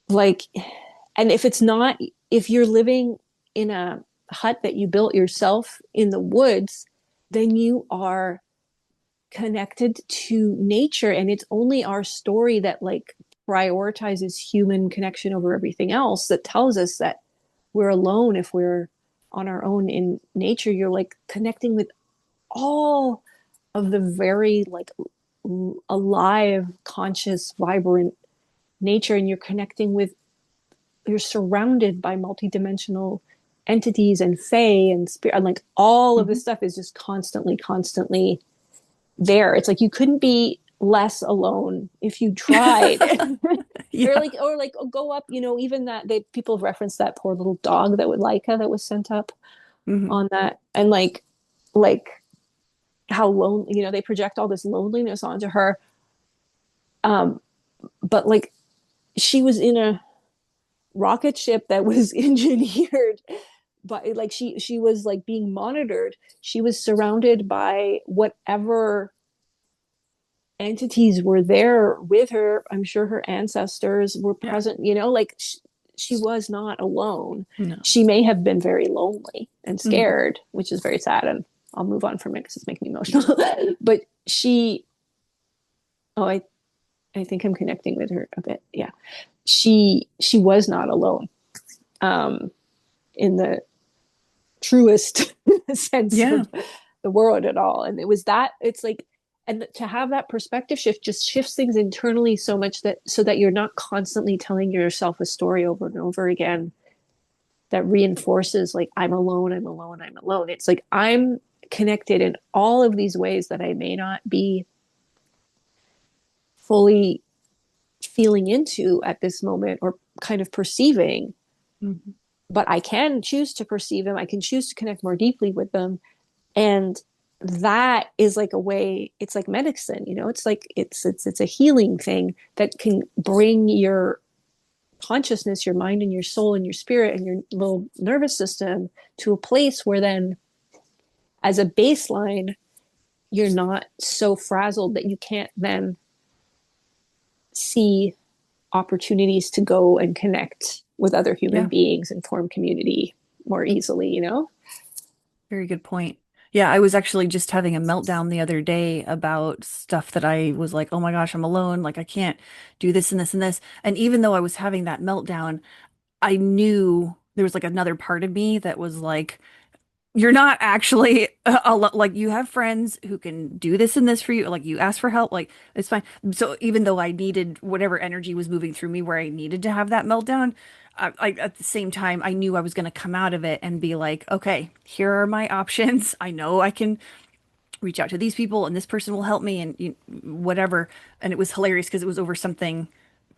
like, and if it's not, if you're living in a hut that you built yourself in the woods, then you are connected to nature, and it's only our story that like prioritizes human connection over everything else that tells us that we're alone if we're on our own in nature. You're like connecting with all of the very like alive, conscious, vibrant nature, and you're connecting with, you're surrounded by multidimensional entities and fae and spirit, and like all of this Hmm. stuff is just constantly there. It's like you couldn't be less alone if you tried. or Yeah. like or like go up, even that they people have referenced that poor little dog that would Leica that was sent up Hmm. on that, and like how lonely, they project all this loneliness onto her. um but like she was in a rocket ship that was engineered, but like she was like being monitored. She was surrounded by whatever entities were there with her. I'm sure her ancestors were Yeah. present, like she was not alone. No. She may have been very lonely and Hmm. scared, which is very sad. And I'll move on from it because it's making me emotional. But oh, I think I'm connecting with her a bit. Yeah. She was not alone, um, in the truest sense Yeah. of the word at all. And it was that, it's like, And to have that perspective shift just shifts things internally so much that so that you're not constantly telling yourself a story over and over again that reinforces like I'm alone, I'm alone, I'm alone. It's like I'm connected in all of these ways that I may not be fully feeling into at this moment or kind of perceiving, Mhm. but I can choose to perceive them. I can choose to connect more deeply with them. And that is like a way, it's like medicine, you know, it's like it's a healing thing that can bring your consciousness, your mind and your soul and your spirit and your little nervous system to a place where then as a baseline, you're not so frazzled that you can't then see opportunities to go and connect with other human Yeah, beings and form community more easily, you know? very good point. Yeah, I was actually just having a meltdown the other day about stuff that I was like, oh my gosh, I'm alone. Like, I can't do this and this and this. And even though I was having that meltdown, I knew there was like another part of me that was like, you're not actually like you have friends who can do this and this for you. Like you ask for help, like it's fine. So even though I needed whatever energy was moving through me where I needed to have that meltdown, I at the same time I knew I was going to come out of it and be like, okay, here are my options. I know I can reach out to these people and this person will help me and whatever. And it was hilarious because it was over something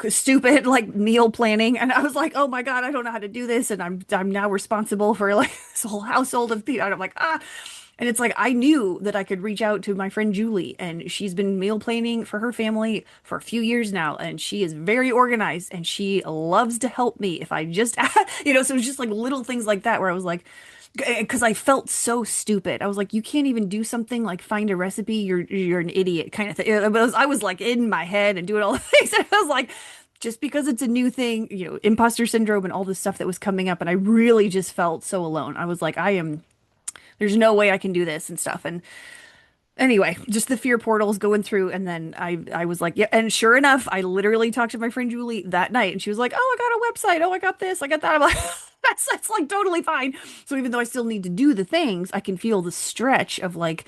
stupid like meal planning and I was like, oh my God, I don't know how to do this and I'm now responsible for like this whole household of people and I'm like, and it's like I knew that I could reach out to my friend Julie and she's been meal planning for her family for a few years now and she is very organized and she loves to help me if I just so it's just like little things like that where I was like, because I felt so stupid. I was like, you can't even do something like find a recipe. You're an idiot kind of thing. I was like in my head and doing all the things. And I was like, just because it's a new thing, imposter syndrome and all this stuff that was coming up. And I really just felt so alone. I was like, there's no way I can do this and stuff. And anyway, just the fear portals going through. And then I was like, yeah. And sure enough, I literally talked to my friend Julie that night and she was like, oh, I got a website. Oh, I got this. I got that. I'm like, that's like totally fine. So even though I still need to do the things, I can feel the stretch of like,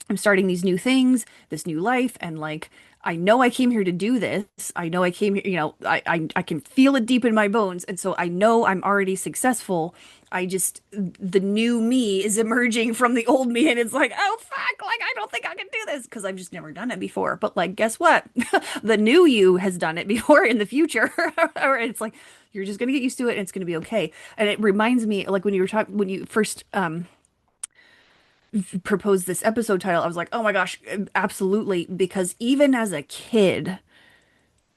I'm starting these new things, this new life, and like I know I came here to do this. I know I came here, I can feel it deep in my bones, and so I know I'm already successful. I just the new me is emerging from the old me, and it's like, oh fuck, like I don't think I can do this because I've just never done it before. But like, guess what? The new you has done it before in the future, or it's like you're just gonna get used to it, and it's gonna be okay. And it reminds me, like when you were talking when you first proposed this episode title, I was like, oh my gosh, absolutely. Because even as a kid,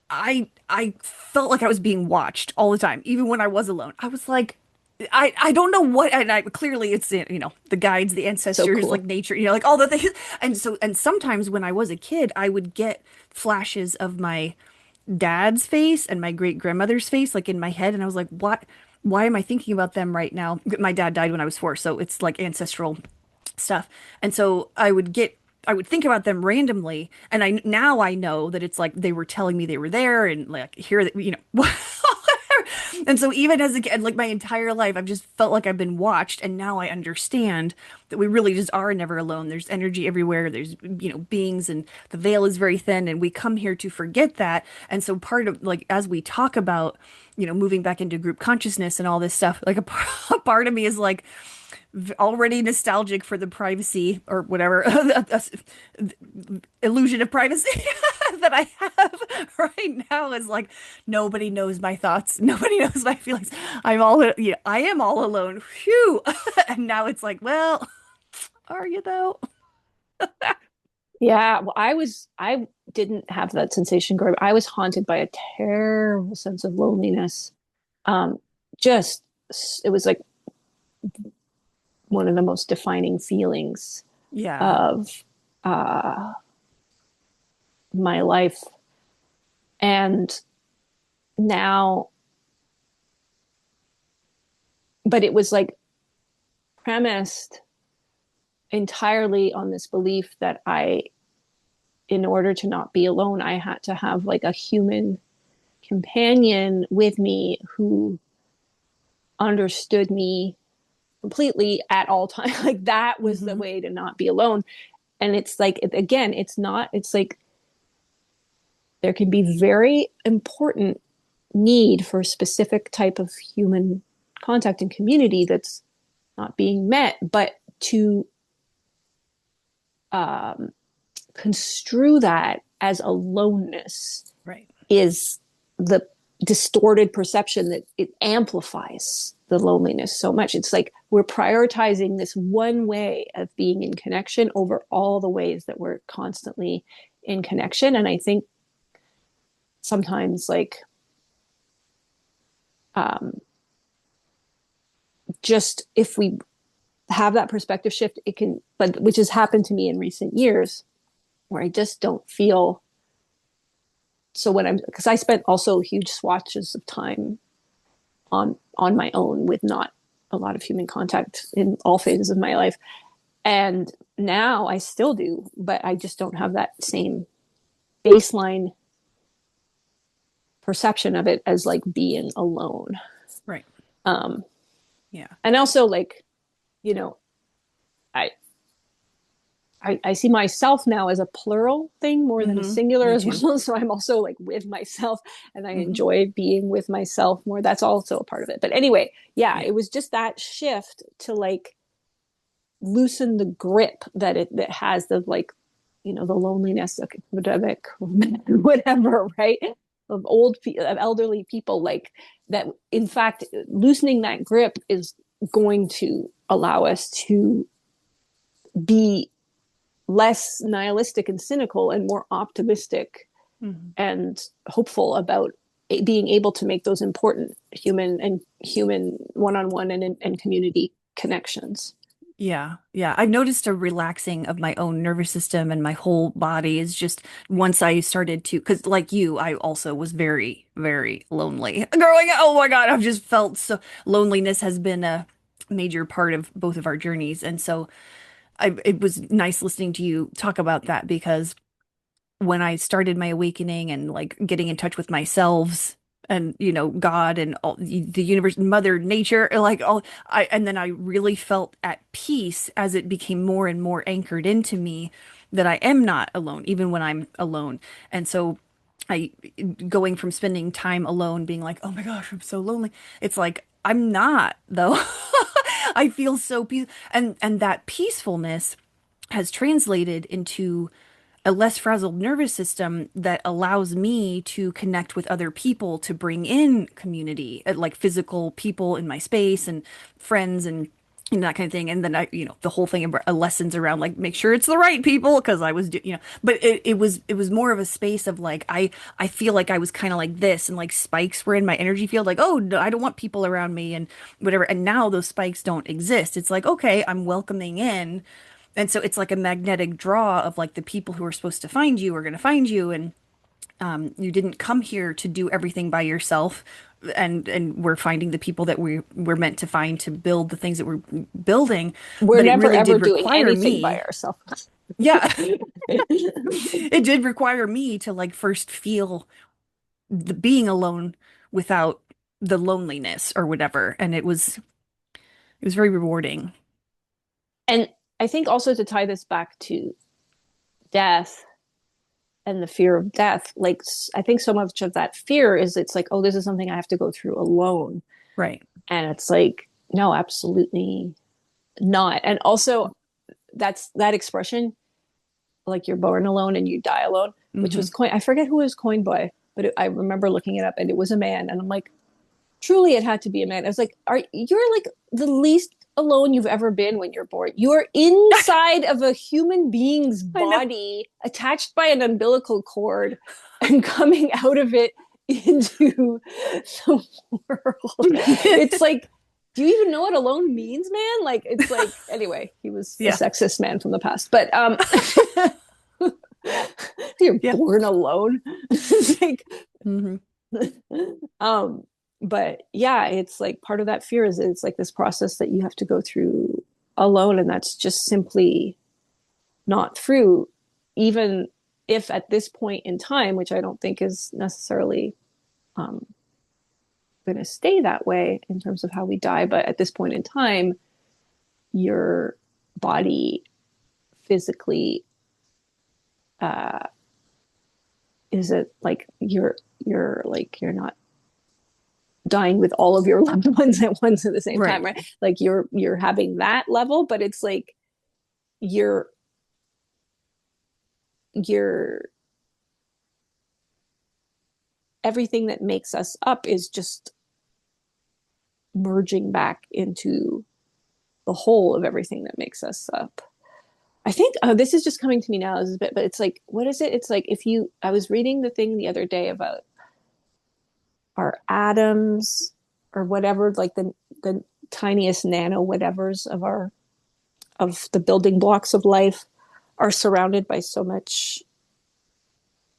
I felt like I was being watched all the time, even when I was alone. I was like, I don't know what, and I clearly it's the guides, the So ancestors, like cool. nature, like all the things. And sometimes when I was a kid, I would get flashes of my dad's face and my great grandmother's face, like in my head, and I was like, what? Why am I thinking about them right now? My dad died when I was 4, so it's like ancestral stuff. And so I would think about them randomly, and now I know that it's like they were telling me they were there, and like here, and so even as a kid, like my entire life, I've just felt like I've been watched, and now I understand that we really just are never alone. There's energy everywhere. There's beings, and the veil is very thin, and we come here to forget that. And so part of like as we talk about moving back into group consciousness and all this stuff, like a part of me is like already nostalgic for the privacy or whatever illusion of privacy that I have right now is like nobody knows my thoughts, nobody knows my feelings. I am all alone. Phew. And now it's like, well, are you though? Yeah, well, I didn't have that sensation growing up. I was haunted by a terrible sense of loneliness. Um, just it was like one of the most defining feelings Yeah. of uh, my life. And now, but it was like premised entirely on this belief that in order to not be alone, I had to have like a human companion with me who understood me completely at all times. Like that was the Hmm. way to not be alone. And it's like, again, it's not, it's like there can be very important need for a specific type of human contact and community that's not being met, but to um, construe that as aloneness Right. is the distorted perception that it amplifies the loneliness so much. It's like we're prioritizing this one way of being in connection over all the ways that we're constantly in connection. And I think sometimes, like, um, just if we have that perspective shift, it can, but which has happened to me in recent years, where I just don't feel so when I'm because I spent also huge swatches of time on my own with not a lot of human contact in all phases of my life. And now I still do, but I just don't have that same baseline perception of it as like being alone. Right. Um, Yeah. and also like, you know, I, I see myself now as a plural thing more than a singular Me as too. well. So I'm also like with myself and I Hmm. enjoy being with myself more. That's also a part of it. But anyway, yeah, Yeah. it was just that shift to like loosen the grip that it that has the like, you know, the loneliness of epidemic, whatever, right? Of of elderly people, like that. In fact, loosening that grip is going to allow us to be less nihilistic and cynical and more optimistic Hmm. and hopeful about being able to make those important human one-on-one and community connections. Yeah, yeah. I've noticed a relaxing of my own nervous system and my whole body is just once I started to, because like you, I also was very, very lonely growing up. Oh my God, I've just felt so loneliness has been a major part of both of our journeys. And so it was nice listening to you talk about that because when I started my awakening and like getting in touch with myself and God and all the universe, mother nature, like all and then I really felt at peace as it became more and more anchored into me that I am not alone even when I'm alone. And so I going from spending time alone being like, "Oh my gosh, I'm so lonely." It's like I'm not though. I feel so peace and that peacefulness has translated into a less frazzled nervous system that allows me to connect with other people to bring in community, like physical people in my space and friends and that kind of thing. And then the whole thing about lessons around like make sure it's the right people because I was, but it was more of a space of like I feel like I was kind of like this and like spikes were in my energy field, like oh no, I don't want people around me and whatever. And now those spikes don't exist. It's like okay, I'm welcoming in and so it's like a magnetic draw of like the people who are supposed to find you are going to find you. And you didn't come here to do everything by yourself. And we're finding the people that we're meant to find to build the things that we're building. We're But it never really ever did doing require anything by me. ourselves. Yeah, it did require me to like first feel the being alone without the loneliness or whatever. And it was very rewarding. And I think also to tie this back to death and the fear of death, like I think so much of that fear is it's like, oh, this is something I have to go through alone. Right. And it's like, no, absolutely not. And also that's that expression, like you're born alone and you die alone, which Hmm. was coined, I forget who it was coined by, but I remember looking it up and it was a man. And I'm like, truly it had to be a man. I was like, are you're like the least alone you've ever been when you're born. You're inside of a human being's I know. body, attached by an umbilical cord, and coming out of it into the world. It's like, do you even know what alone means, man? Like, it's like, anyway, he was a Yeah. sexist man from the past, but you're Yeah. born alone. It's like, Hmm. um but yeah, it's like part of that fear is it's like this process that you have to go through alone, and that's just simply not true, even if at this point in time, which I don't think is necessarily um going to stay that way in terms of how we die, but at this point in time your body physically is it like you're like you're not dying with all of your loved ones at once at the same time, Right. right? Like you're having that level, but it's like you're you're everything that makes us up is just merging back into the whole of everything that makes us up. I think this is just coming to me now, is a bit, but it's like, what is it? It's like if you, I was reading the thing the other day about our atoms or whatever, like the tiniest nano whatevers of our of the building blocks of life are surrounded by so much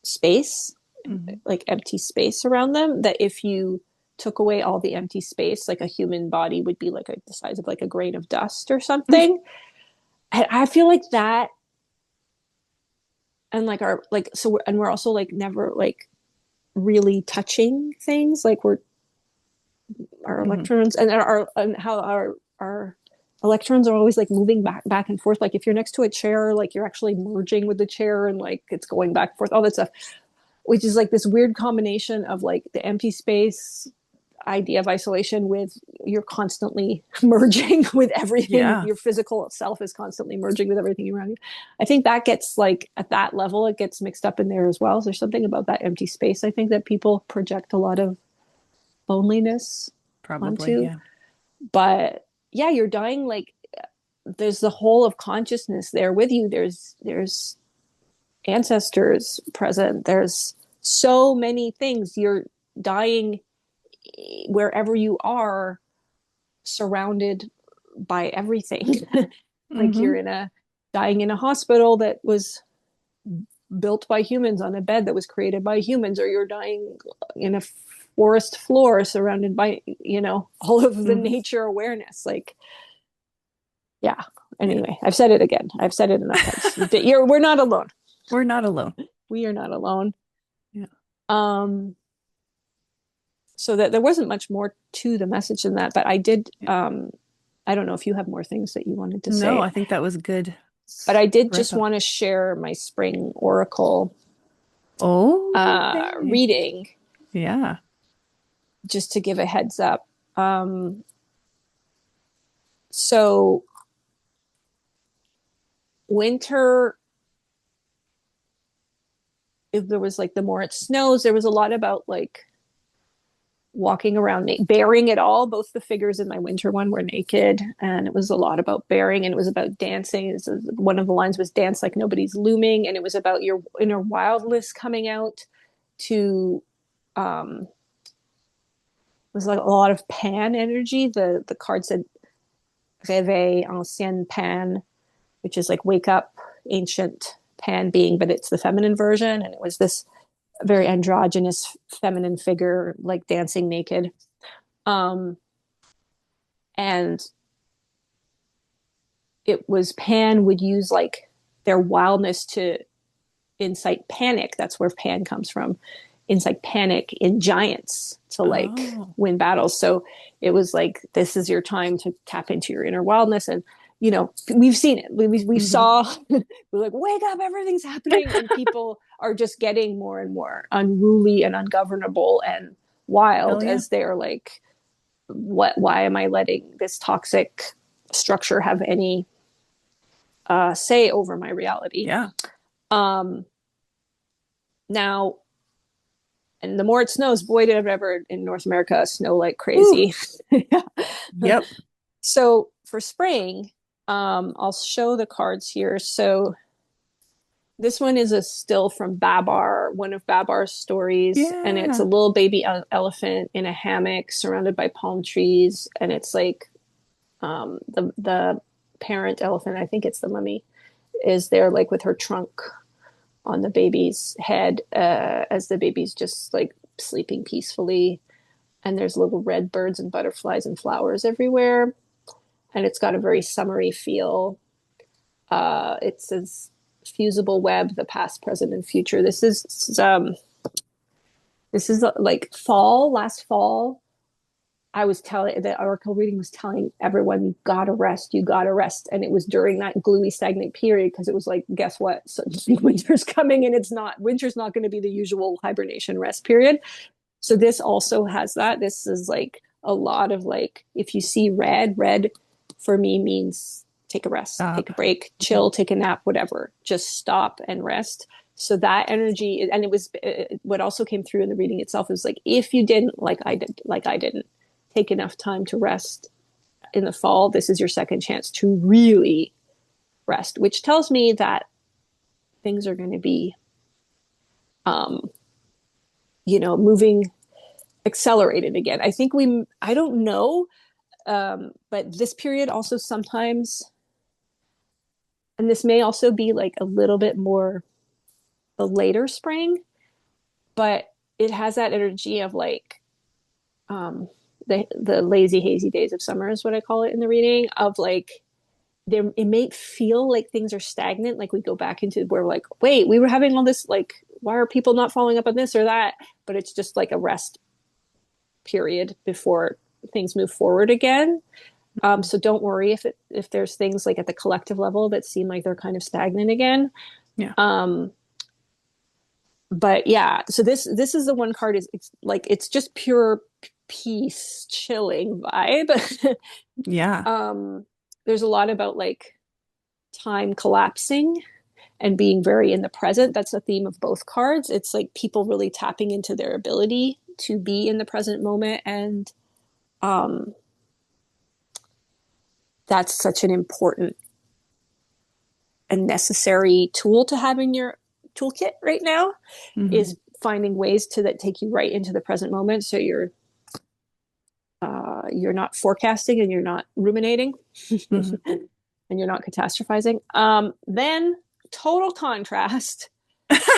space, Mm-hmm. like empty space around them, that if you took away all the empty space, like a human body would be like the size of like a grain of dust or something. And I feel like that, and like our like so, and we're also like never like really touching things. Like we're our Mm-hmm. electrons and how our electrons are always like moving back and forth. Like if you're next to a chair, like you're actually merging with the chair and like it's going back and forth, all that stuff, which is like this weird combination of like the empty space idea of isolation with you're constantly merging with everything. Yeah, Your physical self is constantly merging with everything around you. I think that gets like at that level, it gets mixed up in there as well. So there's something about that empty space. I think that people project a lot of loneliness probably. onto. Yeah. But yeah, you're dying like there's the whole of consciousness there with you. There's ancestors present. There's so many things. You're dying wherever you are, surrounded by everything. Like Mm-hmm. you're in a dying in a hospital that was built by humans on a bed that was created by humans, or you're dying in a forest floor surrounded by, all of the Mm-hmm. nature awareness. Like, yeah. Yeah. Anyway, I've said it again. I've said it enough times. We're not alone. We're not alone. We are not alone. Yeah. Um, so that there wasn't much more to the message than that, but I did, Yeah. I don't know if you have more things that you wanted to No, say, I think that was a good but I did wrap just up. want to share my spring oracle Okay. reading, Yeah. just to give a heads up. So winter, if there was like the more it snows, there was a lot about like walking around bearing it all. Both the figures in my winter one were naked, and it was a lot about bearing, and it was about dancing. One of the lines was dance like nobody's looming, and it was about your inner wildness coming out to it was like a lot of pan energy. The card said réveil ancienne pan, which is like wake up ancient pan being, but it's the feminine version, and it was this very androgynous feminine figure like dancing naked. um and it was Pan would use like their wildness to incite panic. That's where Pan comes from. Incite panic in giants to like Oh. win battles. So it was like, this is your time to tap into your inner wildness. And, we've seen it. We Mm-hmm. saw, we're like, wake up, everything's happening. And people are just getting more and more unruly and ungovernable and Hell wild yeah. as they're like, why am I letting this toxic structure have any say over my reality? Yeah. Um, Now, and the more it snows, boy, did it ever in North America snow like Ooh. crazy. Yep. So for spring, I'll show the cards here. So this one is a still from Babar, one of Babar's stories, and it's a Yeah. little baby elephant in a hammock surrounded by palm trees, and it's like the parent elephant, I think it's the mummy, is there like with her trunk on the baby's head, as the baby's just like sleeping peacefully. And there's little red birds and butterflies and flowers everywhere. And it's got a very summery feel. It says fusible web, the past, present, and future. This is like fall, last fall. I was telling the oracle reading was telling everyone, you gotta rest, you gotta rest. And it was during that gloomy, stagnant period because it was like, guess what? So winter's coming and winter's not going to be the usual hibernation rest period. So this also has that. This is like a lot of like, if you see red for me means take a rest, take Stop. a break, Mhm. chill, take a nap, whatever. Just stop and rest. So that energy, and it was what also came through in the reading itself is like, if you didn't, like I didn't take enough time to rest in the fall, this is your second chance to really rest, which tells me that things are going to be, um, moving accelerated again. I don't know, but this period also sometimes, and this may also be like a little bit more the later spring, but it has that energy of like, um, the lazy, hazy days of summer is what I call it in the reading of like, there it may feel like things are stagnant, like we go back into where we're like, wait, we were having all this, like, why are people not following up on this or that? But it's just like a rest period before things move forward again. So don't worry if there's things like at the collective level that seem like they're kind of stagnant again. Yeah. um but yeah, so this is the one card, is it's like it's just pure peace, chilling vibe. Yeah. um there's a lot about like time collapsing and being very in the present. That's a theme of both cards. It's like people really tapping into their ability to be in the present moment. And um, that's such an important and necessary tool to have in your toolkit right now, Hmm. is finding ways to that take you right into the present moment. So you're not forecasting and you're not ruminating Hmm. and you're not catastrophizing. Then total contrast.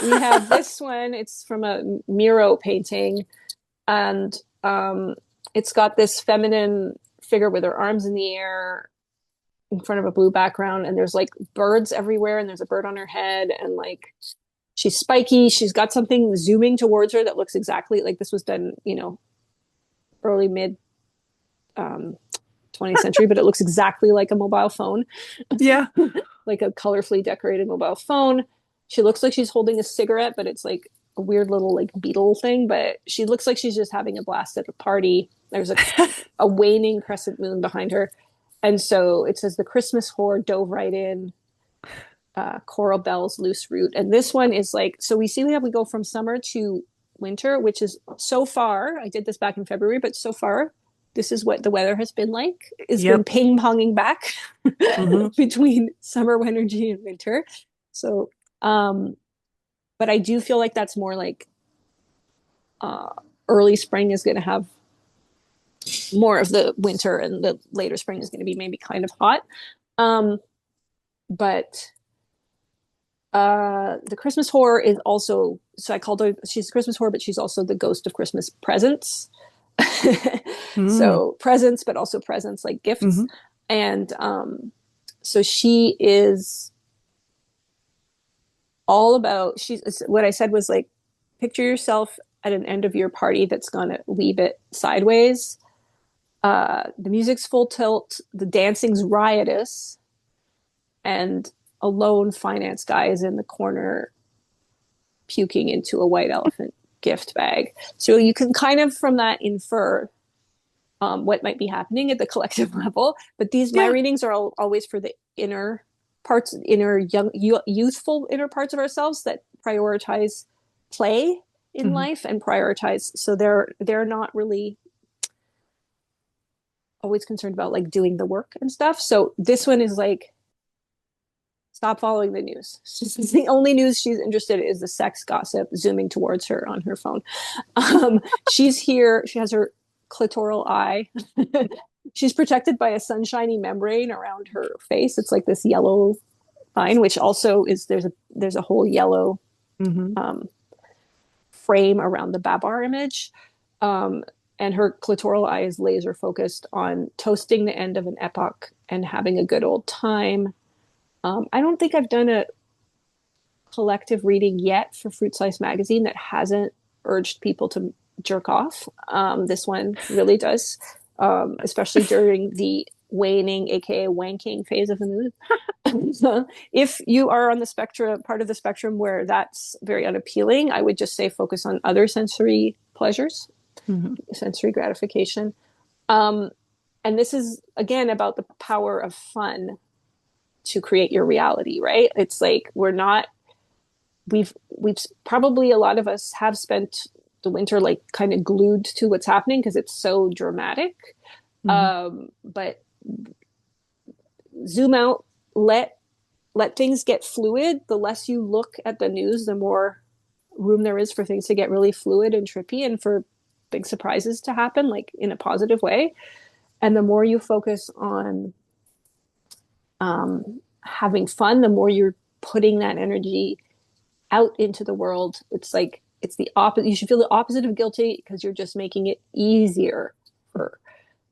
We have this one. It's from a Miro painting, and it's got this feminine figure with her arms in the air in front of a blue background, and there's like birds everywhere, and there's a bird on her head, and like she's spiky. She's got something zooming towards her that looks exactly like this was done, early mid um, 20th century, but it looks exactly like a mobile phone, Yeah. like a colorfully decorated mobile phone. She looks like she's holding a cigarette, but it's like a weird little like beetle thing. But she looks like she's just having a blast at a party. There's a waning crescent moon behind her. And so it says the Christmas horde dove right in, coral bells, loose root. And this one is like, so we see how we go from summer to winter, which is so far, I did this back in February, but so far, this is what the weather has been like. It's been Yep. ping ponging back Hmm. between summer energy and winter. So, um, but I do feel like that's more like, uh, early spring is going to have more of the winter, and the later spring is going to be maybe kind of hot. Um, but the Christmas horror is also, so I called her, she's a Christmas horror, but she's also the ghost of Christmas presents. Hmm. So presents, but also presents like gifts. Hmm. And so she is all about, she's, what I said was like, picture yourself at an end of your party that's going to leave it sideways. The music's full tilt, the dancing's riotous, and a lone finance guy is in the corner puking into a white elephant gift bag. So you can kind of from that infer what might be happening at the collective level. But my Yeah. readings are always for the inner parts, inner young, youthful inner parts of ourselves that prioritize play in Hmm. life and prioritize. So they're not really always concerned about like doing the work and stuff. So this one is like, stop following the news. The only news she's interested in is the sex gossip zooming towards her on her phone. She's here. She has her clitoral eye. She's protected by a sunshiny membrane around her face. It's like this yellow line, which also is there's a whole yellow Hmm. um, frame around the Babar image. Um, and her clitoral eye is laser focused on toasting the end of an epoch and having a good old time. I don't think I've done a collective reading yet for Fruit Slice Magazine that hasn't urged people to jerk off. This one really does. especially during the waning, aka wanking phase of the moon. So if you are on the spectrum, part of the spectrum where that's very unappealing, I would just say focus on other sensory pleasures, Hmm. sensory gratification. Um, and this is again about the power of fun to create your reality, right? It's like we've probably a lot of us have spent the winter like kind of glued to what's happening because it's so dramatic. Hmm. But zoom out, let things get fluid. The less you look at the news, the more room there is for things to get really fluid and trippy and for big surprises to happen, like in a positive way. And the more you focus on having fun, the more you're putting that energy out into the world. It's like it's the opposite. You should feel the opposite of guilty because you're just making it easier for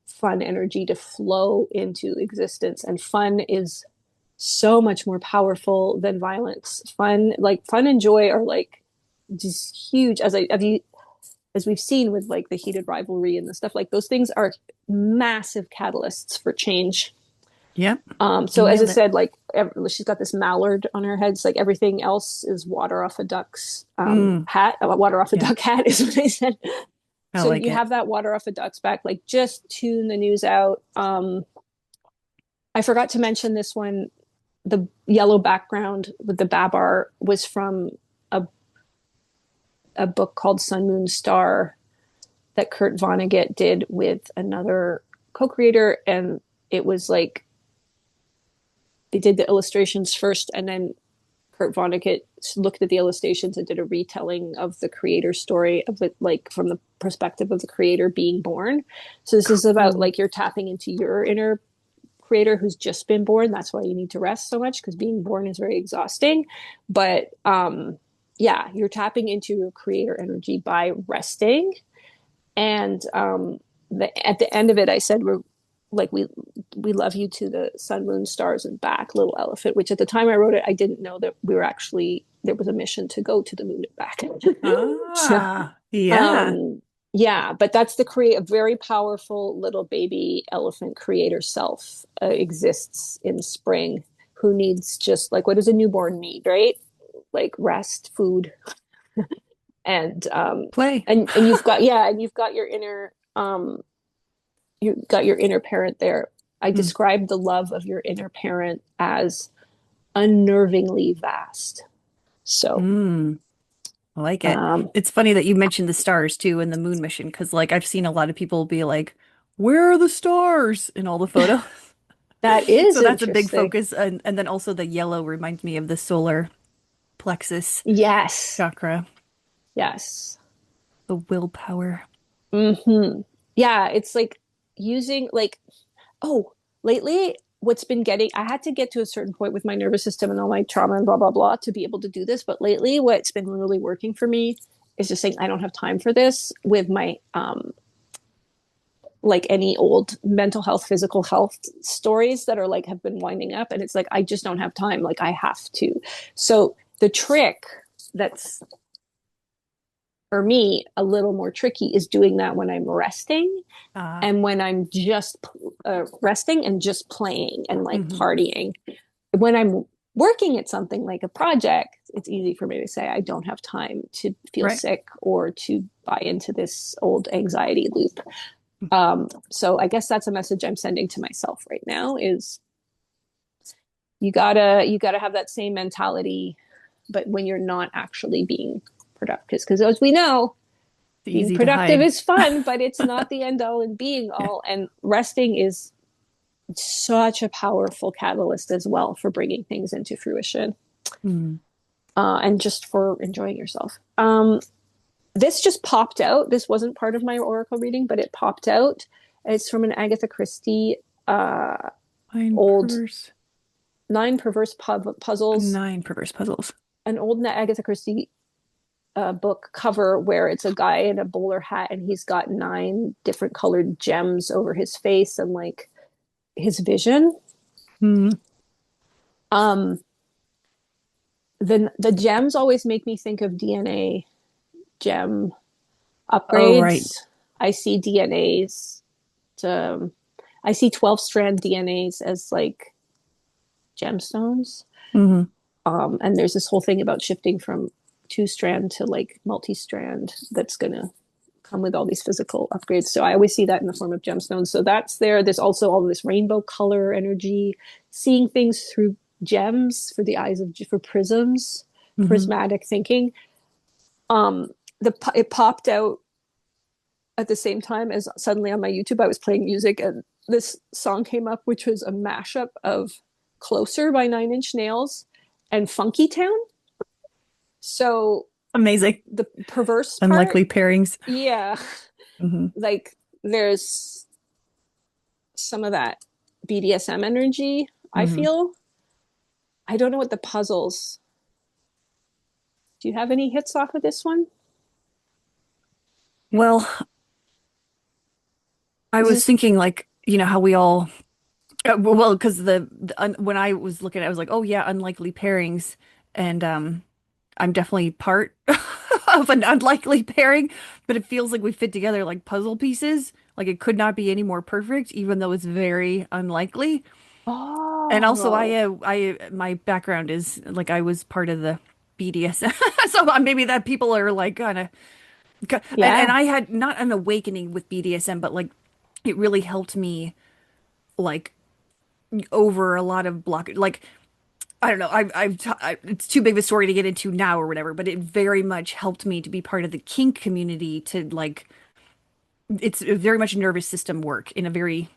fun energy to flow into existence. And fun is so much more powerful than violence. Fun and joy are like just huge. As we've seen with like the heated rivalry and the stuff, like those things are massive catalysts for change. Yep. You So as I nailed it. said, like she's got this mallard on her head. It's like everything else is water off a duck's Mm, hat. Water off a yeah, duck hat is what I said. I So like you it. have that water off a duck's back. Like just tune the news out. I forgot to mention this one. The yellow background with the babar was from a a book called Sun Moon Star that Kurt Vonnegut did with another co-creator, and it was like they did the illustrations first, and then Kurt Vonnegut looked at the illustrations and did a retelling of the creator story of it, like from the perspective of the creator being born. So this is about Cool. like you're tapping into your inner creator who's just been born. That's why you need to rest so much because being born is very exhausting. But yeah, you're tapping into your creator energy by resting. And at the end of it, I said we're like we love you to the sun, moon, stars, and back, little elephant. Which at the time I wrote it, I didn't know that we were actually there was a mission to go to the moon and back. So, Ah, yeah. um, yeah, but that's the create a very powerful little baby elephant creator self exists in spring who needs just like what does a newborn need, right? Like rest, food, and Play. and you've got yeah, and you've got your inner parent there. I Mm, described the love of your inner parent as unnervingly vast. So, mm, I like it. um, It's funny that you mentioned the stars too in the moon mission because like I've seen a lot of people be like, "Where are the stars?" in all the photos. that is So that's a big interesting. focus, and then also the yellow reminds me of the solar plexus Yes, chakra, yes. the willpower. Yeah, it's like using like oh, lately what's been getting I had to get to a certain point with my nervous system and all my trauma and blah blah blah to be able to do this, but lately what's been really working for me is just saying I don't have time for this with my like any old mental health, physical health stories that are like have been winding up and it's like I just don't have time, like I have to. So the trick that's for me a little more tricky is doing that when I'm resting Uh, and when I'm just resting and just playing and like mhm. partying. When I'm working at something like a project, it's easy for me to say I don't have time to feel Right. sick or to buy into this old anxiety loop. So I guess that's a message I'm sending to myself right now is you gotta have that same mentality, but when you're not actually being productive, because as we know, It's being easy to productive hide. is fun, but it's not the end all and being Yeah. all. And resting is such a powerful catalyst as well for bringing things into fruition Mm. and just for enjoying yourself. This just popped out. This wasn't part of my oracle reading, but it popped out. It's from an Agatha Christie uh, Nine old perverse, nine perverse puzzles, nine perverse puzzles. an old Agatha Christie book cover where it's a guy in a bowler hat and he's got nine different colored gems over his face and like his vision. Mm. Um, the gems always make me think of DNA gem Oh, right. upgrades. I see DNAs um, I see 12 strand DNAs as like gemstones. Hmm. And there's this whole thing about shifting from two strand to like multi strand that's going to come with all these physical upgrades. So I always see that in the form of gemstones. So that's there. There's also all this rainbow color energy, seeing things through gems for the eyes of for prisms, Hmm. prismatic thinking. Um, it popped out at the same time as suddenly on my YouTube I was playing music and this song came up, which was a mashup of "Closer" by Nine Inch Nails and "Funky Town." So Amazing. the perverse part, Unlikely pairings. yeah, Hmm. like there's some of that BDSM energy, I Hmm. feel. I don't know what the puzzles. Do you have any hits off of this one? Well, I Is was this thinking like, how we all well, because when I was looking at it, I was like, oh yeah, unlikely pairings. And I'm definitely part of an unlikely pairing, but it feels like we fit together like puzzle pieces. Like it could not be any more perfect, even though it's very unlikely. And also, Oh, my background is like I was part of the BDSM, so maybe that people are like kind of, and yeah. I had not an awakening with BDSM, but like it really helped me like over a lot of block. Like I don't know, it's too big of a story to get into now or whatever, but it very much helped me to be part of the kink community. To like, it's very much nervous system work in a very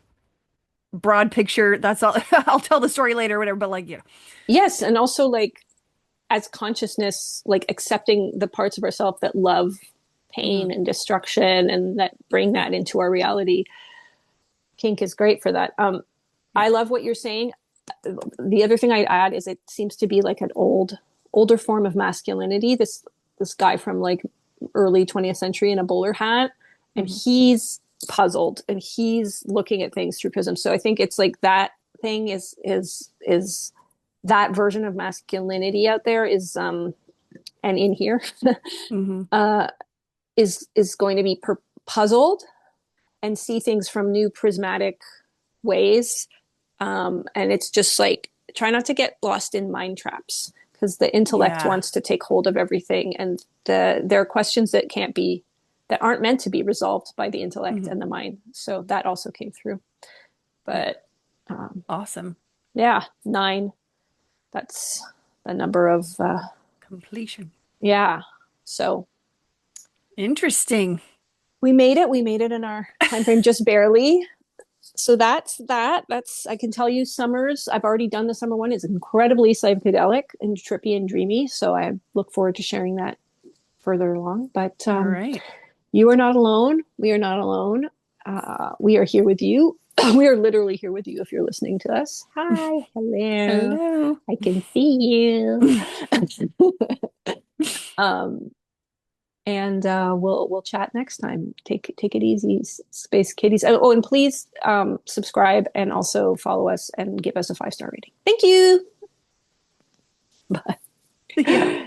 broad picture. That's all. I'll tell the story later or whatever, but like, yeah. Yes, and also like as consciousness, like accepting the parts of ourselves that love Hmm. pain and destruction and that bring that into our reality. Kink is great for that. Yeah. I love what you're saying. The other thing I'd add is it seems to be like an older form of masculinity. This guy from like early 20th century in a bowler hat, and Hmm. he's puzzled and he's looking at things through prism. So I think it's like that thing is that version of masculinity out there is and in here Hmm. uh is going to be puzzled and see things from new prismatic ways. And it's just like try not to get lost in mind traps because the intellect Yeah. wants to take hold of everything, and there are questions that aren't meant to be resolved by the intellect Hmm. and the mind. So that also came through. Yeah. But um, Awesome. yeah, 9. That's the number of Completion. yeah. So Interesting. we made it. We made it in our time frame, just barely. So that's that. That's I can tell you summers. I've already done the summer one. It's incredibly psychedelic and trippy and dreamy. So I look forward to sharing that further along. But All right. you are not alone. We are not alone. We are here with you. We are literally here with you if you're listening to us. Hi, hello. Hello. I can see you. um, and we'll chat next time. Take it easy, Space Kitties. Oh, and please subscribe and also follow us and give us a 5-star rating. Thank you. Yeah.